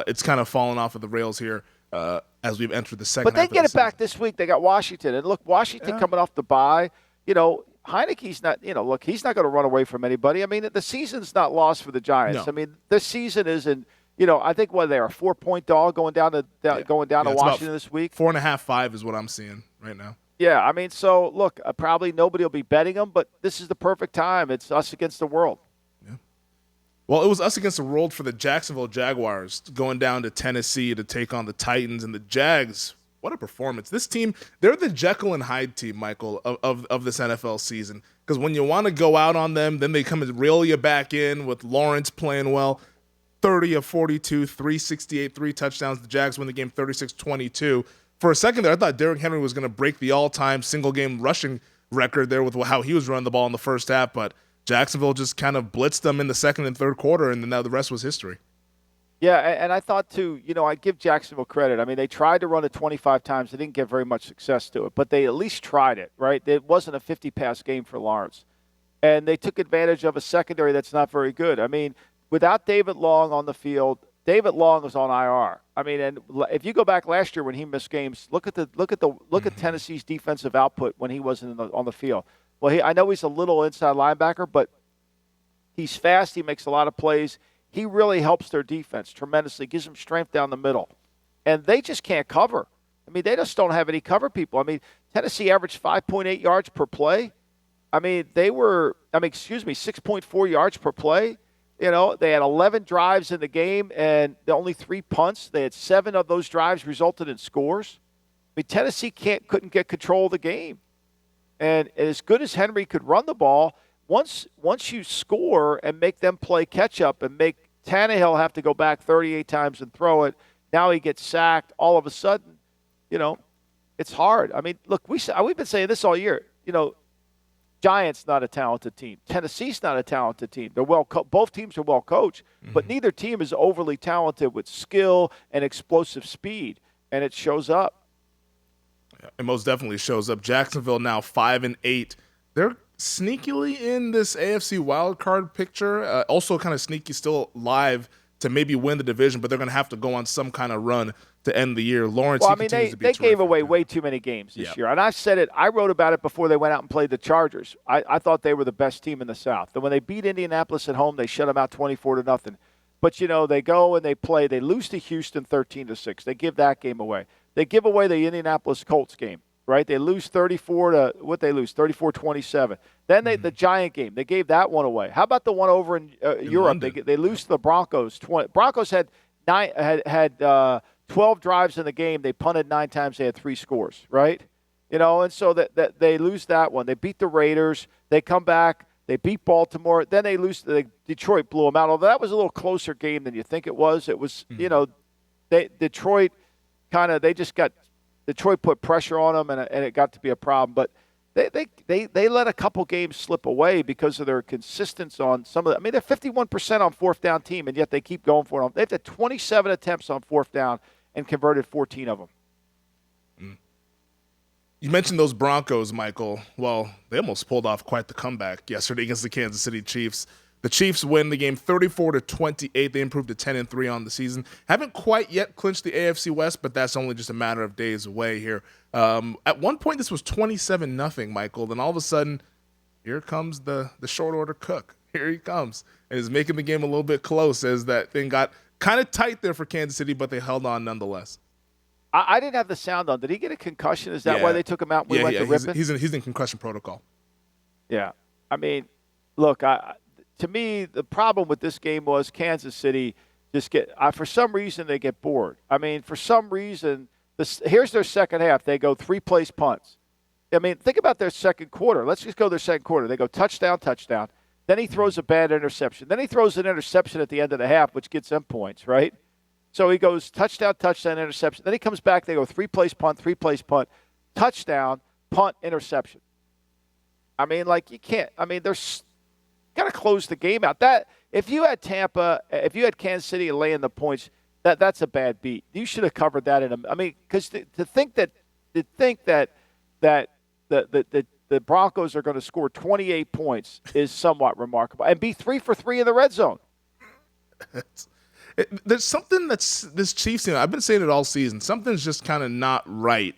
it's kind of fallen off of the rails here as we've entered the second half. But they of get the it back season. this week. They got Washington. And look, Washington coming off the bye, Heineke's not, he's not going to run away from anybody. I mean, the season's not lost for the Giants. No. I mean, this season isn't, I think they're a 4-point dog going down to Washington this week. 4.5, 5 is what I'm seeing right now. Yeah, I mean, so look, probably nobody will be betting them, but this is the perfect time. It's us against the world. Yeah. Well, it was us against the world for the Jacksonville Jaguars going down to Tennessee to take on the Titans. And the Jags, what a performance. This team, they're the Jekyll and Hyde team, Michael, of this NFL season. Because when you want to go out on them, then they come and reel you back in with Lawrence playing well. 30 of 42, 368, 3 touchdowns. The Jags win the game 36-22. For a second there, I thought Derrick Henry was going to break the all-time single-game rushing record there with how he was running the ball in the first half, but Jacksonville just kind of blitzed them in the second and third quarter, and then now the rest was history. Yeah, and I thought, too, I give Jacksonville credit. I mean, they tried to run it 25 times. They didn't get very much success to it, but they at least tried it, right? It wasn't a 50-pass game for Lawrence. And they took advantage of a secondary that's not very good. I mean, without David Long on the field, David Long was on IR. I mean, and if you go back last year when he missed games, look at Tennessee's defensive output when he wasn't on the field. Well, I know he's a little inside linebacker, but he's fast. He makes a lot of plays. He really helps their defense tremendously, gives them strength down the middle. And they just can't cover. I mean, they just don't have any cover people. I mean, Tennessee averaged 5.8 yards per play. I mean, 6.4 yards per play. They had 11 drives in the game and only 3 punts. They had 7 of those drives resulted in scores. I mean, Tennessee couldn't get control of the game. And as good as Henry could run the ball, once you score and make them play catch-up and make Tannehill have to go back 38 times and throw it, now he gets sacked, all of a sudden, it's hard. I mean, look, we've been saying this all year. Giants not a talented team. Tennessee's not a talented team. They're both teams are well coached, but neither team is overly talented with skill and explosive speed, and it shows up. Yeah, it most definitely shows up. Jacksonville now 5-8. They're sneakily in this AFC wildcard picture. Also kind of sneaky still live to maybe win the division, but they're going to have to go on some kind of run to end the year. Lawrence, they gave away way too many games this year. And I said it. I wrote about it before they went out and played the Chargers. I thought they were the best team in the South. And when they beat Indianapolis at home, they shut them out 24-0. But, they go and they play. They lose to Houston 13-6. They give that game away. They give away the Indianapolis Colts game, right? They lose 34-27. Then the Giant game. They gave that one away. How about the one over in Europe? They lose to the Broncos. Broncos had 12 drives in the game. They punted 9 times. They had 3 scores, right? And so that they lose that one. They beat the Raiders. They come back. They beat Baltimore. Then they lose. Detroit blew them out. Although that was a little closer game than you think it was. It was, Detroit put pressure on them, and it got to be a problem. But they let a couple games slip away because of their consistency on some of the. I mean, they're 51% on fourth down team, and yet they keep going for it. They've had 27 attempts on fourth down and converted 14 of them. You mentioned those Broncos, Michael. Well, they almost pulled off quite the comeback yesterday against the Kansas City Chiefs. The Chiefs win the game 34-28. They improved to 10-3 on the season. Haven't quite yet clinched the AFC West, but that's only just a matter of days away here. At one point, this was 27-0, Michael. Then all of a sudden, here comes the short order cook. Here he comes. And is making the game a little bit close as that thing got kind of tight there for Kansas City, but they held on nonetheless. I didn't have the sound on. Did he get a concussion? Is that why they took him out? We went to ripping? He's in concussion protocol. Yeah. I mean, look, to me, the problem with this game was Kansas City just for some reason, they get bored. I mean, for some reason, here's their second half. They go 3 place punts. I mean, think about their second quarter. Let's just go their second quarter. They go touchdown, touchdown. Then he throws a bad interception. Then he throws an interception at the end of the half, which gets them points, right? So he goes touchdown, touchdown, interception. Then he comes back. They go 3-place punt, touchdown, punt, interception. I mean, like, you can't. I mean, there's got to close the game out. That if you had Tampa, if you had Kansas City laying the points, that's a bad beat. You should have covered that in a. I mean, because to think that the Broncos are going to score 28 points is somewhat remarkable, and be 3 for 3 in the red zone. There's something that's this Chiefs team. I've been saying it all season. Something's just kind of not right.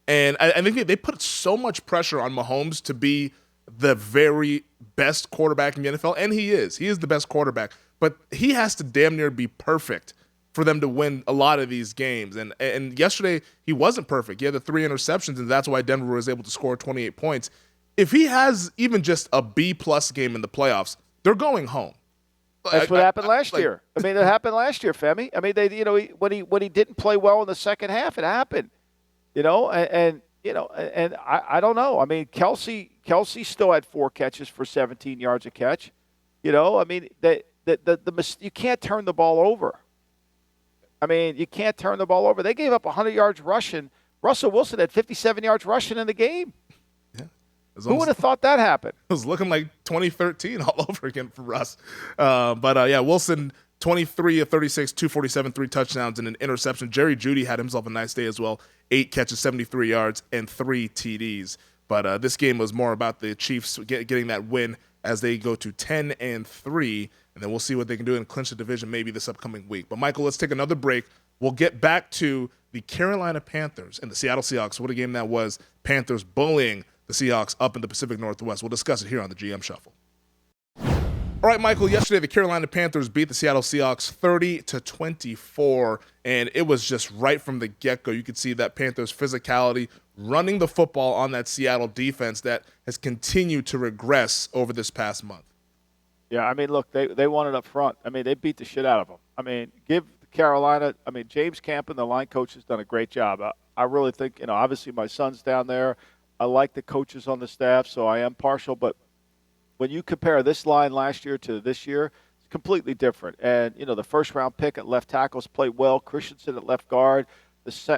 And I think they put so much pressure on Mahomes to be the very best quarterback in the NFL, and he is. He is the best quarterback. But he has to damn near be perfect for them to win a lot of these games. And yesterday, he wasn't perfect. He had the 3 interceptions, and that's why Denver was able to score 28 points. If he has even just a B-plus game in the playoffs, they're going home. That's what happened last year. I mean, it happened last year, Femi. I mean, when he didn't play well in the second half, it happened. And I don't know. I mean, Kelsey still had 4 catches for 17 yards a catch. I mean, you can't turn the ball over. I mean, you can't turn the ball over. They gave up 100 yards rushing. Russell Wilson had 57 yards rushing in the game. Yeah. Who would have thought that happened? It was looking like 2013 all over again for Russ. Wilson, 23 of 36, 247, 3 touchdowns, and an interception. Jerry Jeudy had himself a nice day as well. 8 catches, 73 yards, and 3 TDs. But this game was more about the Chiefs getting that win as they go to 10-3, and then we'll see what they can do and clinch the division maybe this upcoming week. But, Michael, let's take another break. We'll get back to the Carolina Panthers and the Seattle Seahawks. What a game that was. Panthers bullying the Seahawks up in the Pacific Northwest. We'll discuss it here on the GM Shuffle. All right, Michael, yesterday the Carolina Panthers beat the Seattle Seahawks 30-24, and it was just right from the get-go. You could see that Panthers' physicality running the football on that Seattle defense that has continued to regress over this past month. Yeah, I mean, look, they won it up front. I mean, they beat the shit out of them. I mean, give Carolina – I mean, James Campen, the line coach, has done a great job. I really think, obviously my son's down there. I like the coaches on the staff, so I am partial, but when you compare this line last year to this year, it's completely different. And, the first-round pick at left tackles played well. Christensen at left guard.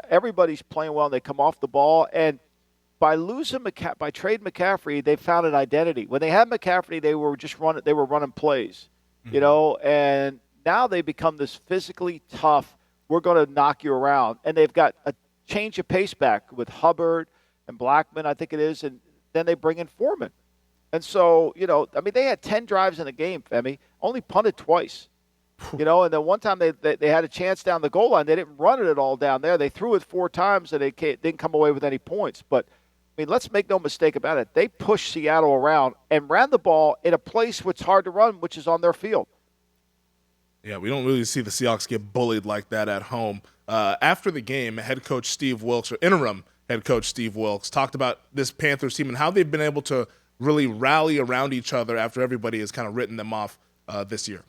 Everybody's playing well, and they come off the ball. And by trading McCaffrey, they found an identity. When they had McCaffrey, they were running plays, and now they become this physically tough, we're going to knock you around. And they've got a change of pace back with Hubbard and Blackman, I think it is, and then they bring in Foreman. And so, I mean, they had 10 drives in the game, Femi, only punted twice. And then one time they had a chance down the goal line. They didn't run it at all down there. They threw it 4 times, and they didn't come away with any points. But, I mean, let's make no mistake about it. They pushed Seattle around and ran the ball in a place which is hard to run, which is on their field. Yeah, we don't really see the Seahawks get bullied like that at home. After the game, head coach Steve Wilks, or interim head coach Steve Wilks, talked about this Panthers team and how they've been able to really rally around each other after everybody has kind of written them off this year.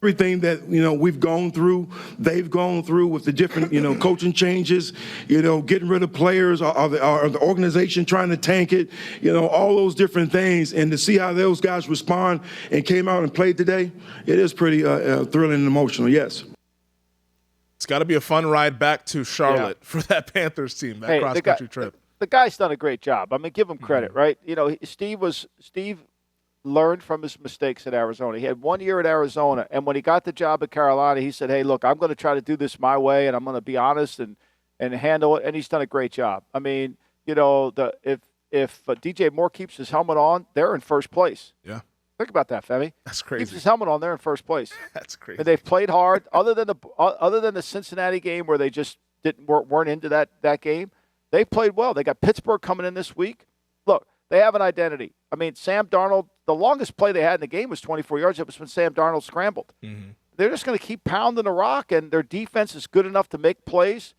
Everything that, we've gone through, they've gone through with the different, coaching changes, getting rid of players, or the organization trying to tank it, all those different things. And to see how those guys respond and came out and played today, it is pretty thrilling and emotional, yes. It's got to be a fun ride back to Charlotte for that Panthers team, that cross-country trip. The guy's done a great job. I mean, give him credit, right? Steve learned from his mistakes at Arizona. He had 1 year at Arizona, and when he got the job at Carolina, he said, hey, look, I'm going to try to do this my way, and I'm going to be honest and handle it, and he's done a great job. I mean, if DJ Moore keeps his helmet on, they're in first place. Yeah. Think about that, Femi. That's crazy. Keeps his helmet on, they're in first place. That's crazy. And they've played hard. Other than the Cincinnati game where they just weren't into that game, they played well. They got Pittsburgh coming in this week. Look, they have an identity. I mean, Sam Darnold, the longest play they had in the game was 24 yards. It was when Sam Darnold scrambled. Mm-hmm. They're just going to keep pounding the rock, and their defense is good enough to make plays.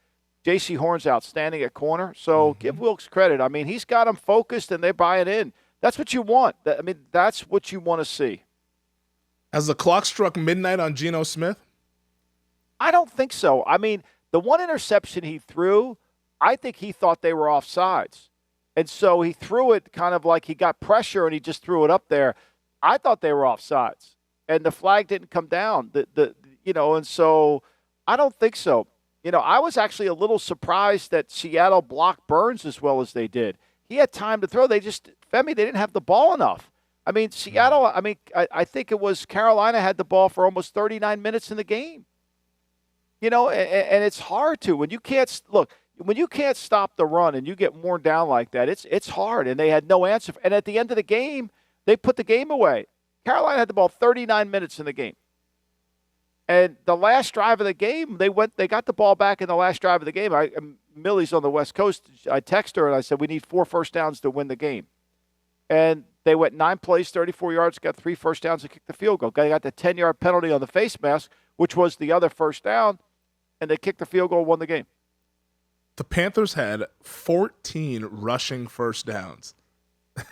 J.C. Horn's outstanding at corner. So give Wilks credit. I mean, he's got them focused, and they're buying in. That's what you want. I mean, that's what you want to see. Has the clock struck midnight on Geno Smith? I don't think so. I mean, the one interception he threw, I think he thought they were offsides. And so he threw it kind of like he got pressure and he just threw it up there. I thought they were offsides, and the flag didn't come down. And so I don't think so. I was actually a little surprised that Seattle blocked Burns as well as they did. He had time to throw. They didn't have the ball enough. I mean, Seattle, I think it was Carolina had the ball for almost 39 minutes in the game. And it's hard to when you can't stop the run and you get worn down like that, it's hard. And they had no answer. And at the end of the game, they put the game away. Carolina had the ball 39 minutes in the game. And the last drive of the game, they got the ball back in the last drive of the game. Millie's on the West Coast. I texted her and I said, we need 4 first downs to win the game. And they went 9 plays, 34 yards, got 3 first downs and kicked the field goal. They got the 10-yard penalty on the face mask, which was the other first down, and they kicked the field goal, won the game. The Panthers had 14 rushing first downs.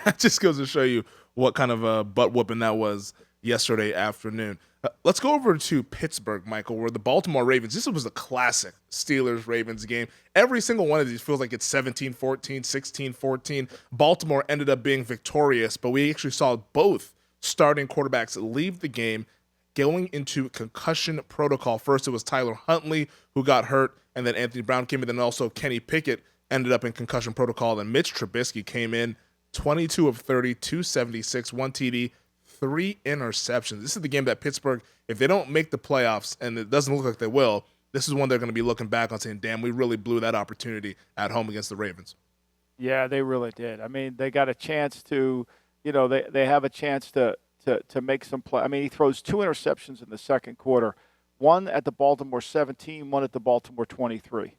That just goes to show you what kind of a butt whooping that was yesterday afternoon. Let's go over to Pittsburgh, Michael, where the Baltimore Ravens, this was a classic Steelers-Ravens game. Every single one of these feels like it's 17-14, 16-14. Baltimore ended up being victorious, but we actually saw both starting quarterbacks leave the game going into concussion protocol. First, it was Tyler Huntley who got hurt, and then Anthony Brown came in, and then also Kenny Pickett ended up in concussion protocol, and Mitch Trubisky came in 22 of 30, 276, 1 TD, 3 interceptions. This is the game that Pittsburgh, if they don't make the playoffs, and it doesn't look like they will, this is one they're going to be looking back on saying, damn, we really blew that opportunity at home against the Ravens. Yeah, they really did. I mean, they got a chance to, they have a chance to make some play. I mean, he throws 2 interceptions in the second quarter, one at the Baltimore 17, one at the Baltimore 23.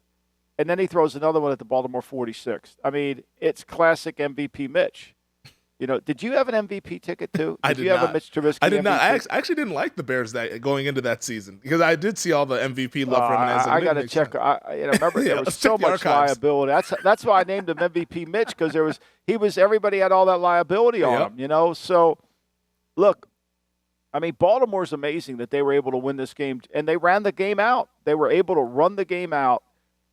And then he throws another one at the Baltimore 46. I mean, it's classic MVP Mitch. Did you have an MVP ticket too? I did you have not. A Mitch Trubisky I did MVP? not. I actually didn't like the Bears going into that season because I did see all the MVP love from him. I got to check. Remember, there was so much liability. That's why I named him MVP Mitch because everybody had all that liability on him. So, look, I mean, Baltimore's amazing that they were able to win this game, and they ran the game out. They were able to run the game out.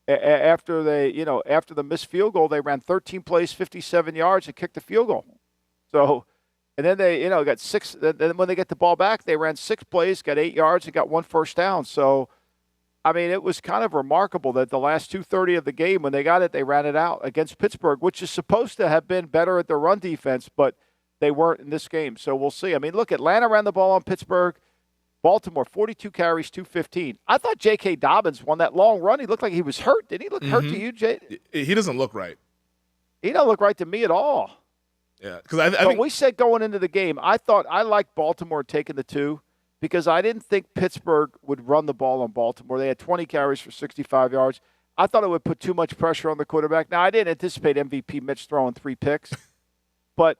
After the missed field goal, they ran 13 plays, 57 yards, and kicked the field goal. So, and then they, got 6. Then when they get the ball back, they ran 6 plays, got 8 yards, and got 1 first down. So, I mean, it was kind of remarkable that the last 2:30 of the game, when they got it, they ran it out against Pittsburgh, which is supposed to have been better at the run defense, but they weren't in this game. So we'll see. I mean, look, Atlanta ran the ball on Pittsburgh. Baltimore, 42 carries, 215. I thought J.K. Dobbins won that long run. He looked like he was hurt. Did he look hurt to you, Jay? He doesn't look right. He don't look right to me at all. Yeah, because I think we said going into the game, I liked Baltimore taking the 2 because I didn't think Pittsburgh would run the ball on Baltimore. They had 20 carries for 65 yards. I thought it would put too much pressure on the quarterback. Now, I didn't anticipate MVP Mitch throwing 3 picks, but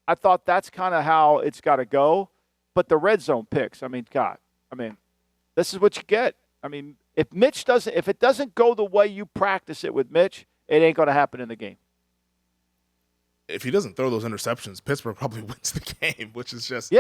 I thought that's kind of how it's got to go. But the red zone picks, this is what you get. I mean, if it doesn't go the way you practice it with Mitch, it ain't going to happen in the game. If he doesn't throw those interceptions, Pittsburgh probably wins the game, which is just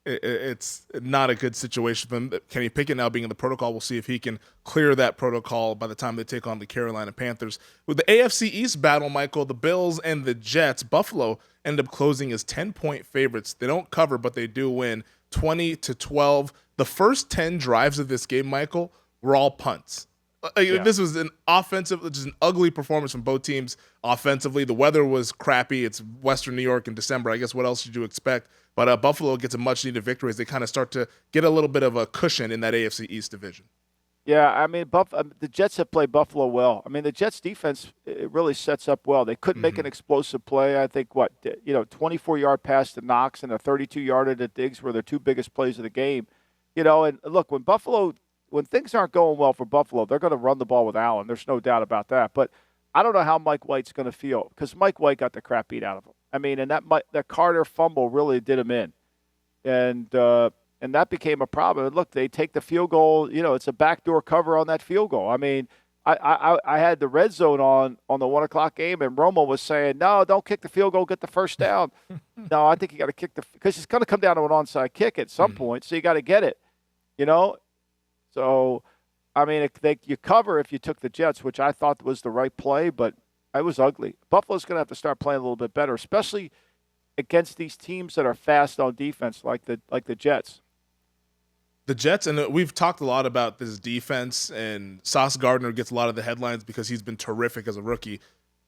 it's not a good situation for him. Kenny Pickett now being in the protocol, we'll see if he can clear that protocol by the time they take on the Carolina Panthers. With the AFC East battle, Michael, the Bills and the Jets, Buffalo end up closing as 10-point favorites. They don't cover, but they do win 20-12. The first 10 drives of this game, Michael, were all punts. This was an just an ugly performance from both teams offensively. The weather was crappy. It's Western New York in December. I guess what else did you expect? But Buffalo gets a much-needed victory as they kind of start to get a little bit of a cushion in that AFC East division. Yeah, I mean, the Jets have played Buffalo well. I mean, the Jets' defense, it really sets up well. They couldn't make an explosive play. I think, 24-yard pass to Knox and a 32-yarder to Diggs were the 2 biggest plays of the game. And look, when things aren't going well for Buffalo, they're going to run the ball with Allen. There's no doubt about that. But I don't know how Mike White's going to feel because Mike White got the crap beat out of him. I mean, and that Carter fumble really did him in. And that became a problem. And look, they take the field goal. It's a backdoor cover on that field goal. I mean, I had the red zone on the 1 o'clock game, and Romo was saying, no, don't kick the field goal, get the first down. No, I think you got to kick because it's going to come down to an onside kick at some point, so you got to get it. So, I mean, you cover if you took the Jets, which I thought was the right play, but It was ugly. Buffalo's going to have to start playing a little bit better, especially against these teams that are fast on defense, like the Jets. The Jets, and we've talked a lot about this defense, and Sauce Gardner gets a lot of the headlines because he's been terrific as a rookie.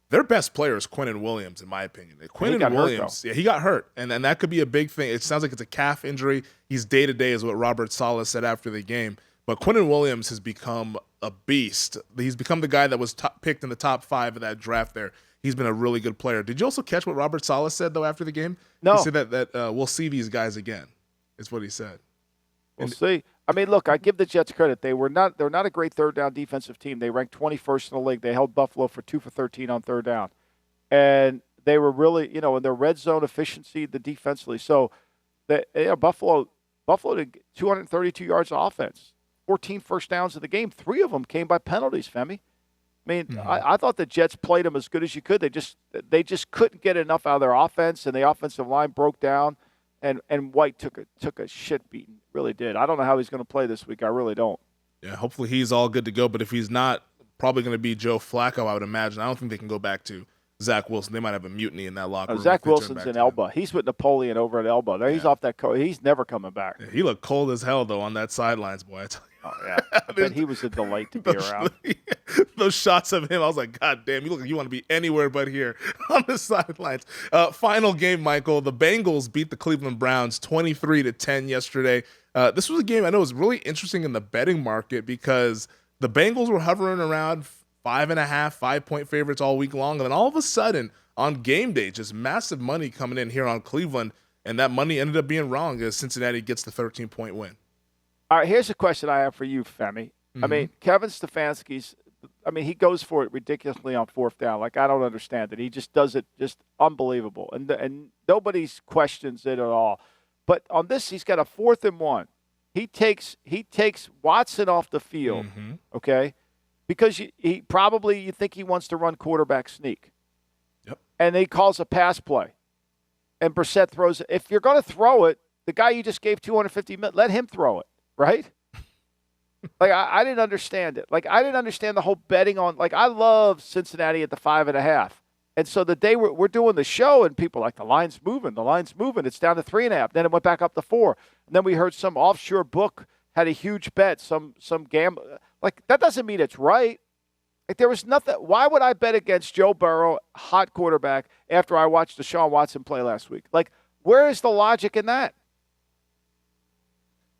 Their best player is Quinnen Williams, in my opinion. Quinnen Williams, he got hurt, and that could be a big thing. It sounds like it's a calf injury. He's day-to-day is what Robert Saleh said after the game. But Quinnen Williams has become a beast. He's become the guy that was picked in the top 5 of that draft there. He's been a really good player. Did you also catch what Robert Saleh said, though, after the game? No. He said that we'll see these guys again, is what he said. We'll see. I mean, look, I give the Jets credit. They're not a great third down defensive team. They ranked 21st in the league. They held Buffalo for 2 for 13 on third down. And they were really, in their red zone efficiency, the defensively. So, Buffalo did 232 yards of offense, 14 first downs of the game. 3 of them came by penalties, Femi. I mean, I thought the Jets played them as good as you could. They just couldn't get enough out of their offense, and the offensive line broke down. And White took a shit beating, really did. I don't know how he's going to play this week. I really don't. Yeah, hopefully he's all good to go. But if he's not, probably going to be Joe Flacco, I would imagine. I don't think they can go back to Zach Wilson. They might have a mutiny in that locker room. Zach Wilson's in Elba. He's with Napoleon over at Elba. There, he's off that coast. He's never coming back. Yeah, he looked cold as hell, though, on that sidelines, boy. I tell you. Oh, yeah. I bet he was a delight to be around. Those shots of him, I was like, God damn, you look like you want to be anywhere but here on the sidelines. Final game, Michael. The Bengals beat the Cleveland Browns 23-10 yesterday. This was a game I know was really interesting in the betting market because the Bengals were hovering around 5.5, 5-point favorites all week long. And then all of a sudden, on game day, just massive money coming in here on Cleveland. And that money ended up being wrong as Cincinnati gets the 13-point win. All right, here's a question I have for you, Femi. I mean, Kevin Stefanski's, he goes for it ridiculously on fourth down. Like, I don't understand it. He just does it just unbelievable. And nobody questions it at all. But on this, he's got a 4th and 1. He takes Watson off the field, okay, because you think he wants to run quarterback sneak. Yep. And he calls a pass play. And Brissett throws it. If you're going to throw it, the guy you just gave $250 million, let him throw it. Right? Like, I didn't understand it. Like, I didn't understand the whole betting on, like, I love Cincinnati at the 5.5. And so the day we're doing the show and people are like, the line's moving. It's down to 3.5. Then it went back up to 4. And then we heard some offshore book had a huge bet, some gamble. Like, that doesn't mean it's right. Like, there was nothing. Why would I bet against Joe Burrow, hot quarterback, after I watched Deshaun Watson play last week? Like, where is the logic in that?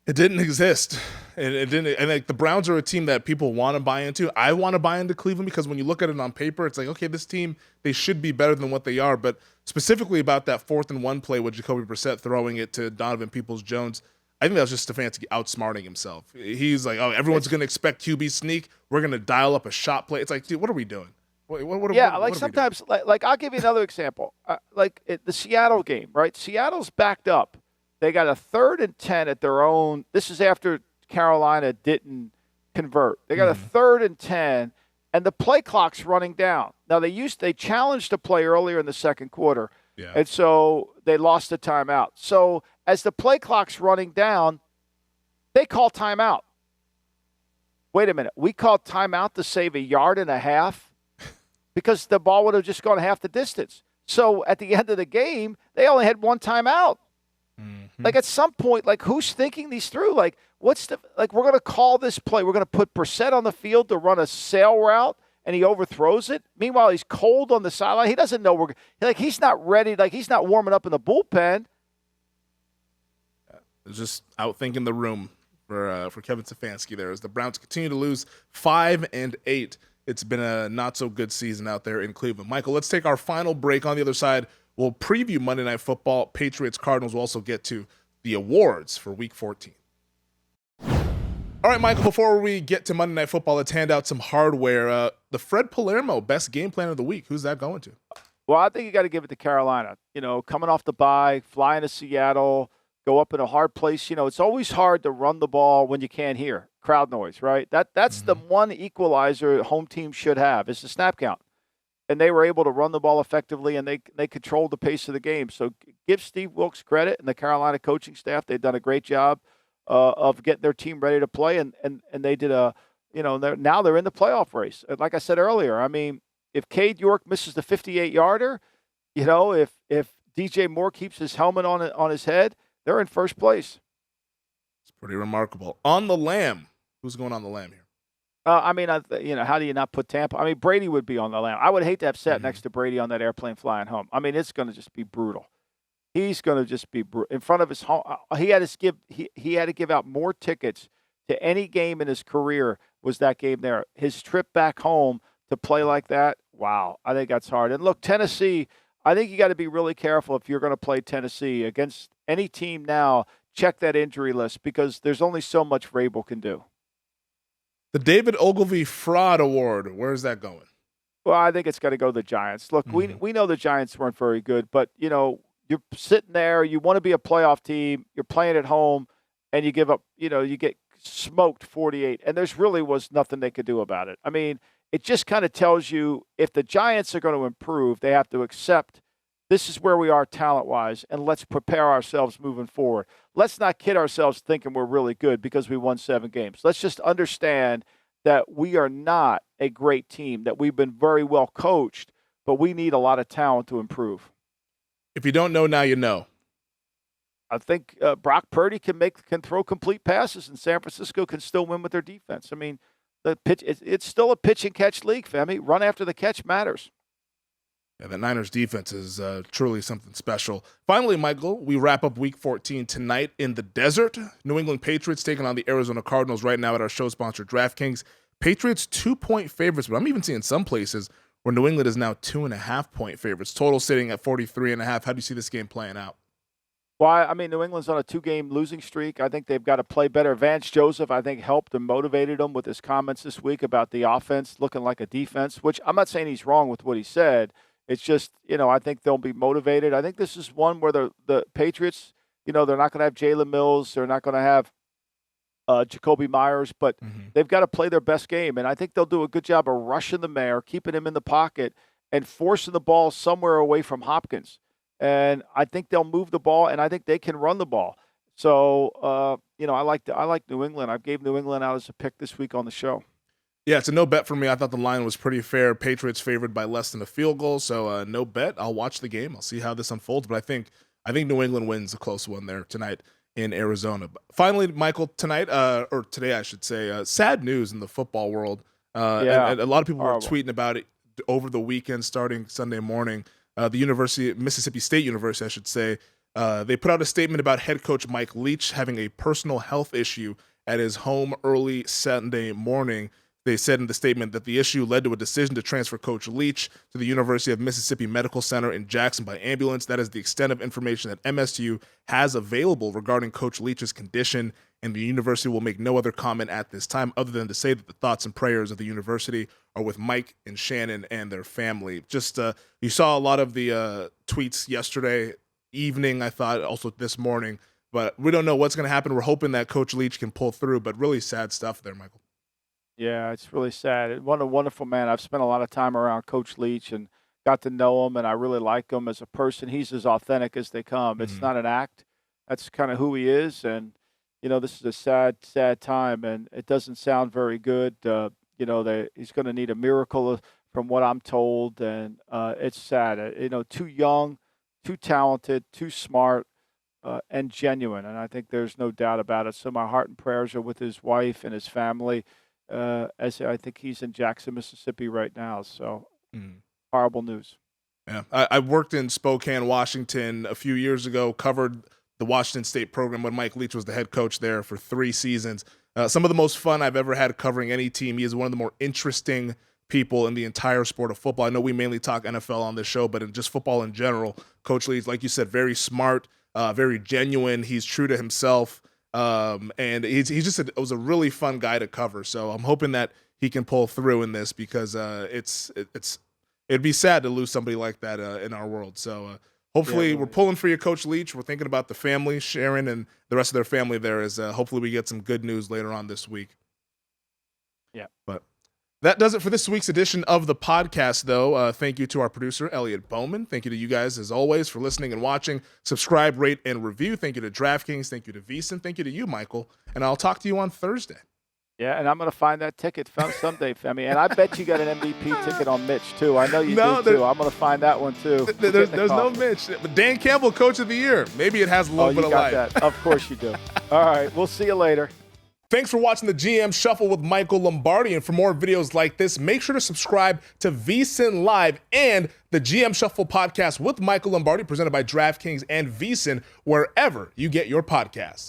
It didn't exist. It didn't. And like the Browns are a team that people want to buy into. I want to buy into Cleveland because when you look at it on paper, it's like, okay, this team, they should be better than what they are. But specifically about that 4th and 1 play with Jacoby Brissett throwing it to Donovan Peoples-Jones, I think that was just Stefanski outsmarting himself. He's like, oh, everyone's going to expect QB sneak. We're going to dial up a shot play. It's like, dude, what are we doing? Sometimes, like I'll give you another example. The Seattle game, right? Seattle's backed up. They got a 3rd and 10 at their own. This is after Carolina didn't convert. They got a 3rd and 10, and the play clock's running down. Now, they challenged the play earlier in the second quarter, and so they lost the timeout. So as the play clock's running down, they call timeout. Wait a minute. We called timeout to save 1.5 yards because the ball would have just gone half the distance. So at the end of the game, they only had 1 timeout. Like, at some point, like, who's thinking these through? Like, we're going to call this play. We're going to put Brissett on the field to run a sail route, and he overthrows it. Meanwhile, he's cold on the sideline. He doesn't know he's not ready. Like, he's not warming up in the bullpen. Just outthinking the room for Kevin Stefanski there as the Browns continue to lose 5-8. It's been a not-so-good season out there in Cleveland. Michael, let's take our final break. On the other side, we'll preview Monday Night Football, Patriots, Cardinals. We'll also get to the awards for Week 14. All right, Michael, before we get to Monday Night Football, let's hand out some hardware. The Fred Palermo Best Game Plan of the Week. Who's that going to? Well, I think you got to give it to Carolina. Coming off the bye, flying to Seattle, go up in a hard place. It's always hard to run the ball when you can't hear crowd noise, right? That's the one equalizer home team should have is the snap count. And they were able to run the ball effectively, and they controlled the pace of the game. So give Steve Wilkes credit and the Carolina coaching staff. They've done a great job of getting their team ready to play, and they did now they're in the playoff race. Like I said earlier, if Cade York misses the 58-yarder, if DJ Moore keeps his helmet on his head, they're in first place. It's pretty remarkable. On the lam, who's going on the lam here? How do you not put Tampa? I mean, Brady would be on the lam. I would hate to have sat next to Brady on that airplane flying home. I mean, it's going to just be brutal. He's going to just be in front of his home. He had to give out more tickets to any game in his career. Was that game there? His trip back home to play like that. Wow, I think that's hard. And look, Tennessee. I think you got to be really careful if you're going to play Tennessee against any team now. Check that injury list because there's only so much Vrabel can do. The David Ogilvy Fraud Award. Where's that going? Well, I think it's got to go to the Giants. Look, we know the Giants weren't very good, but you're sitting there, you want to be a playoff team, you're playing at home, and you give up, you get smoked 48, and there's really was nothing they could do about it. I mean, it just kind of tells you if the Giants are going to improve, they have to accept this is where we are talent-wise, and let's prepare ourselves moving forward. Let's not kid ourselves thinking we're really good because we won 7 games. Let's just understand that we are not a great team, that we've been very well coached, but we need a lot of talent to improve. If you don't know, now you know. I think Brock Purdy can throw complete passes, and San Francisco can still win with their defense. I mean, the pitch it's still a pitch and catch league, Femi. Run after the catch matters. Yeah, the Niners defense is truly something special. Finally, Michael, we wrap up Week 14 tonight in the desert. New England Patriots taking on the Arizona Cardinals right now at our show sponsor DraftKings. Patriots 2-point favorites, but I'm even seeing some places where New England is now 2.5-point favorites. Total sitting at 43.5. How do you see this game playing out? Well, I mean, New England's on a 2-game losing streak. I think they've got to play better. Vance Joseph, I think, helped and motivated them with his comments this week about the offense looking like a defense, which I'm not saying he's wrong with what he said. It's just, I think they'll be motivated. I think this is one where the Patriots, they're not going to have Jalen Mills. They're not going to have Jacoby Myers, but they've got to play their best game. And I think they'll do a good job of rushing the mayor, keeping him in the pocket, and forcing the ball somewhere away from Hopkins. And I think they'll move the ball, and I think they can run the ball. So, I like New England. I gave New England out as a pick this week on the show. Yeah, it's a no bet for me. I thought the line was pretty fair. Patriots favored by less than a field goal, so no bet. I'll watch the game. I'll see how this unfolds, but I think New England wins a close one there tonight in Arizona. But finally, Michael, tonight, or today I should say, sad news in the football world. And a lot of people were tweeting about it over the weekend starting Sunday morning. The Mississippi State University, I should say, they put out a statement about head coach Mike Leach having a personal health issue at his home early Sunday morning. They said in the statement that the issue led to a decision to transfer Coach Leach to the University of Mississippi Medical Center in Jackson by ambulance. That is the extent of information that MSU has available regarding Coach Leach's condition, and the university will make no other comment at this time other than to say that the thoughts and prayers of the university are with Mike and Shannon and their family. Just you saw a lot of the tweets yesterday evening, I thought, also this morning, but we don't know what's going to happen. We're hoping that Coach Leach can pull through, but really sad stuff there, Michael. Yeah, it's really sad. What a wonderful man. I've spent a lot of time around Coach Leach and got to know him, and I really like him as a person. He's as authentic as they come. It's not an act. That's kind of who he is, and, this is a sad, sad time, and it doesn't sound very good. He's going to need a miracle from what I'm told, and it's sad. Too young, too talented, too smart, and genuine, and I think there's no doubt about it. So my heart and prayers are with his wife and his family. As I think he's in Jackson, Mississippi right now. So horrible news. Yeah, I worked in Spokane, Washington a few years ago, covered the Washington State program when Mike Leach was the head coach there for 3 seasons. Some of the most fun I've ever had covering any team. He is one of the more interesting people in the entire sport of football. I know we mainly talk NFL on this show, but in just football in general, Coach Leach, like you said, very smart, very genuine. He's true to himself. And it was a really fun guy to cover. So I'm hoping that he can pull through in this because it'd be sad to lose somebody like that in our world. So hopefully we're pulling for you, Coach Leach. We're thinking about the family, Sharon, and the rest of their family there. Hopefully we get some good news later on this week. Yeah, but that does it for this week's edition of the podcast, though. Thank you to our producer, Elliot Bowman. Thank you to you guys, as always, for listening and watching. Subscribe, rate, and review. Thank you to DraftKings. Thank you to VSiN. Thank you to you, Michael. And I'll talk to you on Thursday. Yeah, and I'm going to find that ticket someday, Femi. And I bet you got an MVP ticket on Mitch, too. I know you do, too. I'm going to find that one, too. There's no Mitch. But Dan Campbell, Coach of the Year. Maybe it has a little bit of life. That. Of course you do. All right, we'll see you later. Thanks for watching the GM Shuffle with Michael Lombardi. And for more videos like this, make sure to subscribe to VSiN Live and the GM Shuffle podcast with Michael Lombardi, presented by DraftKings and VSiN, wherever you get your podcasts.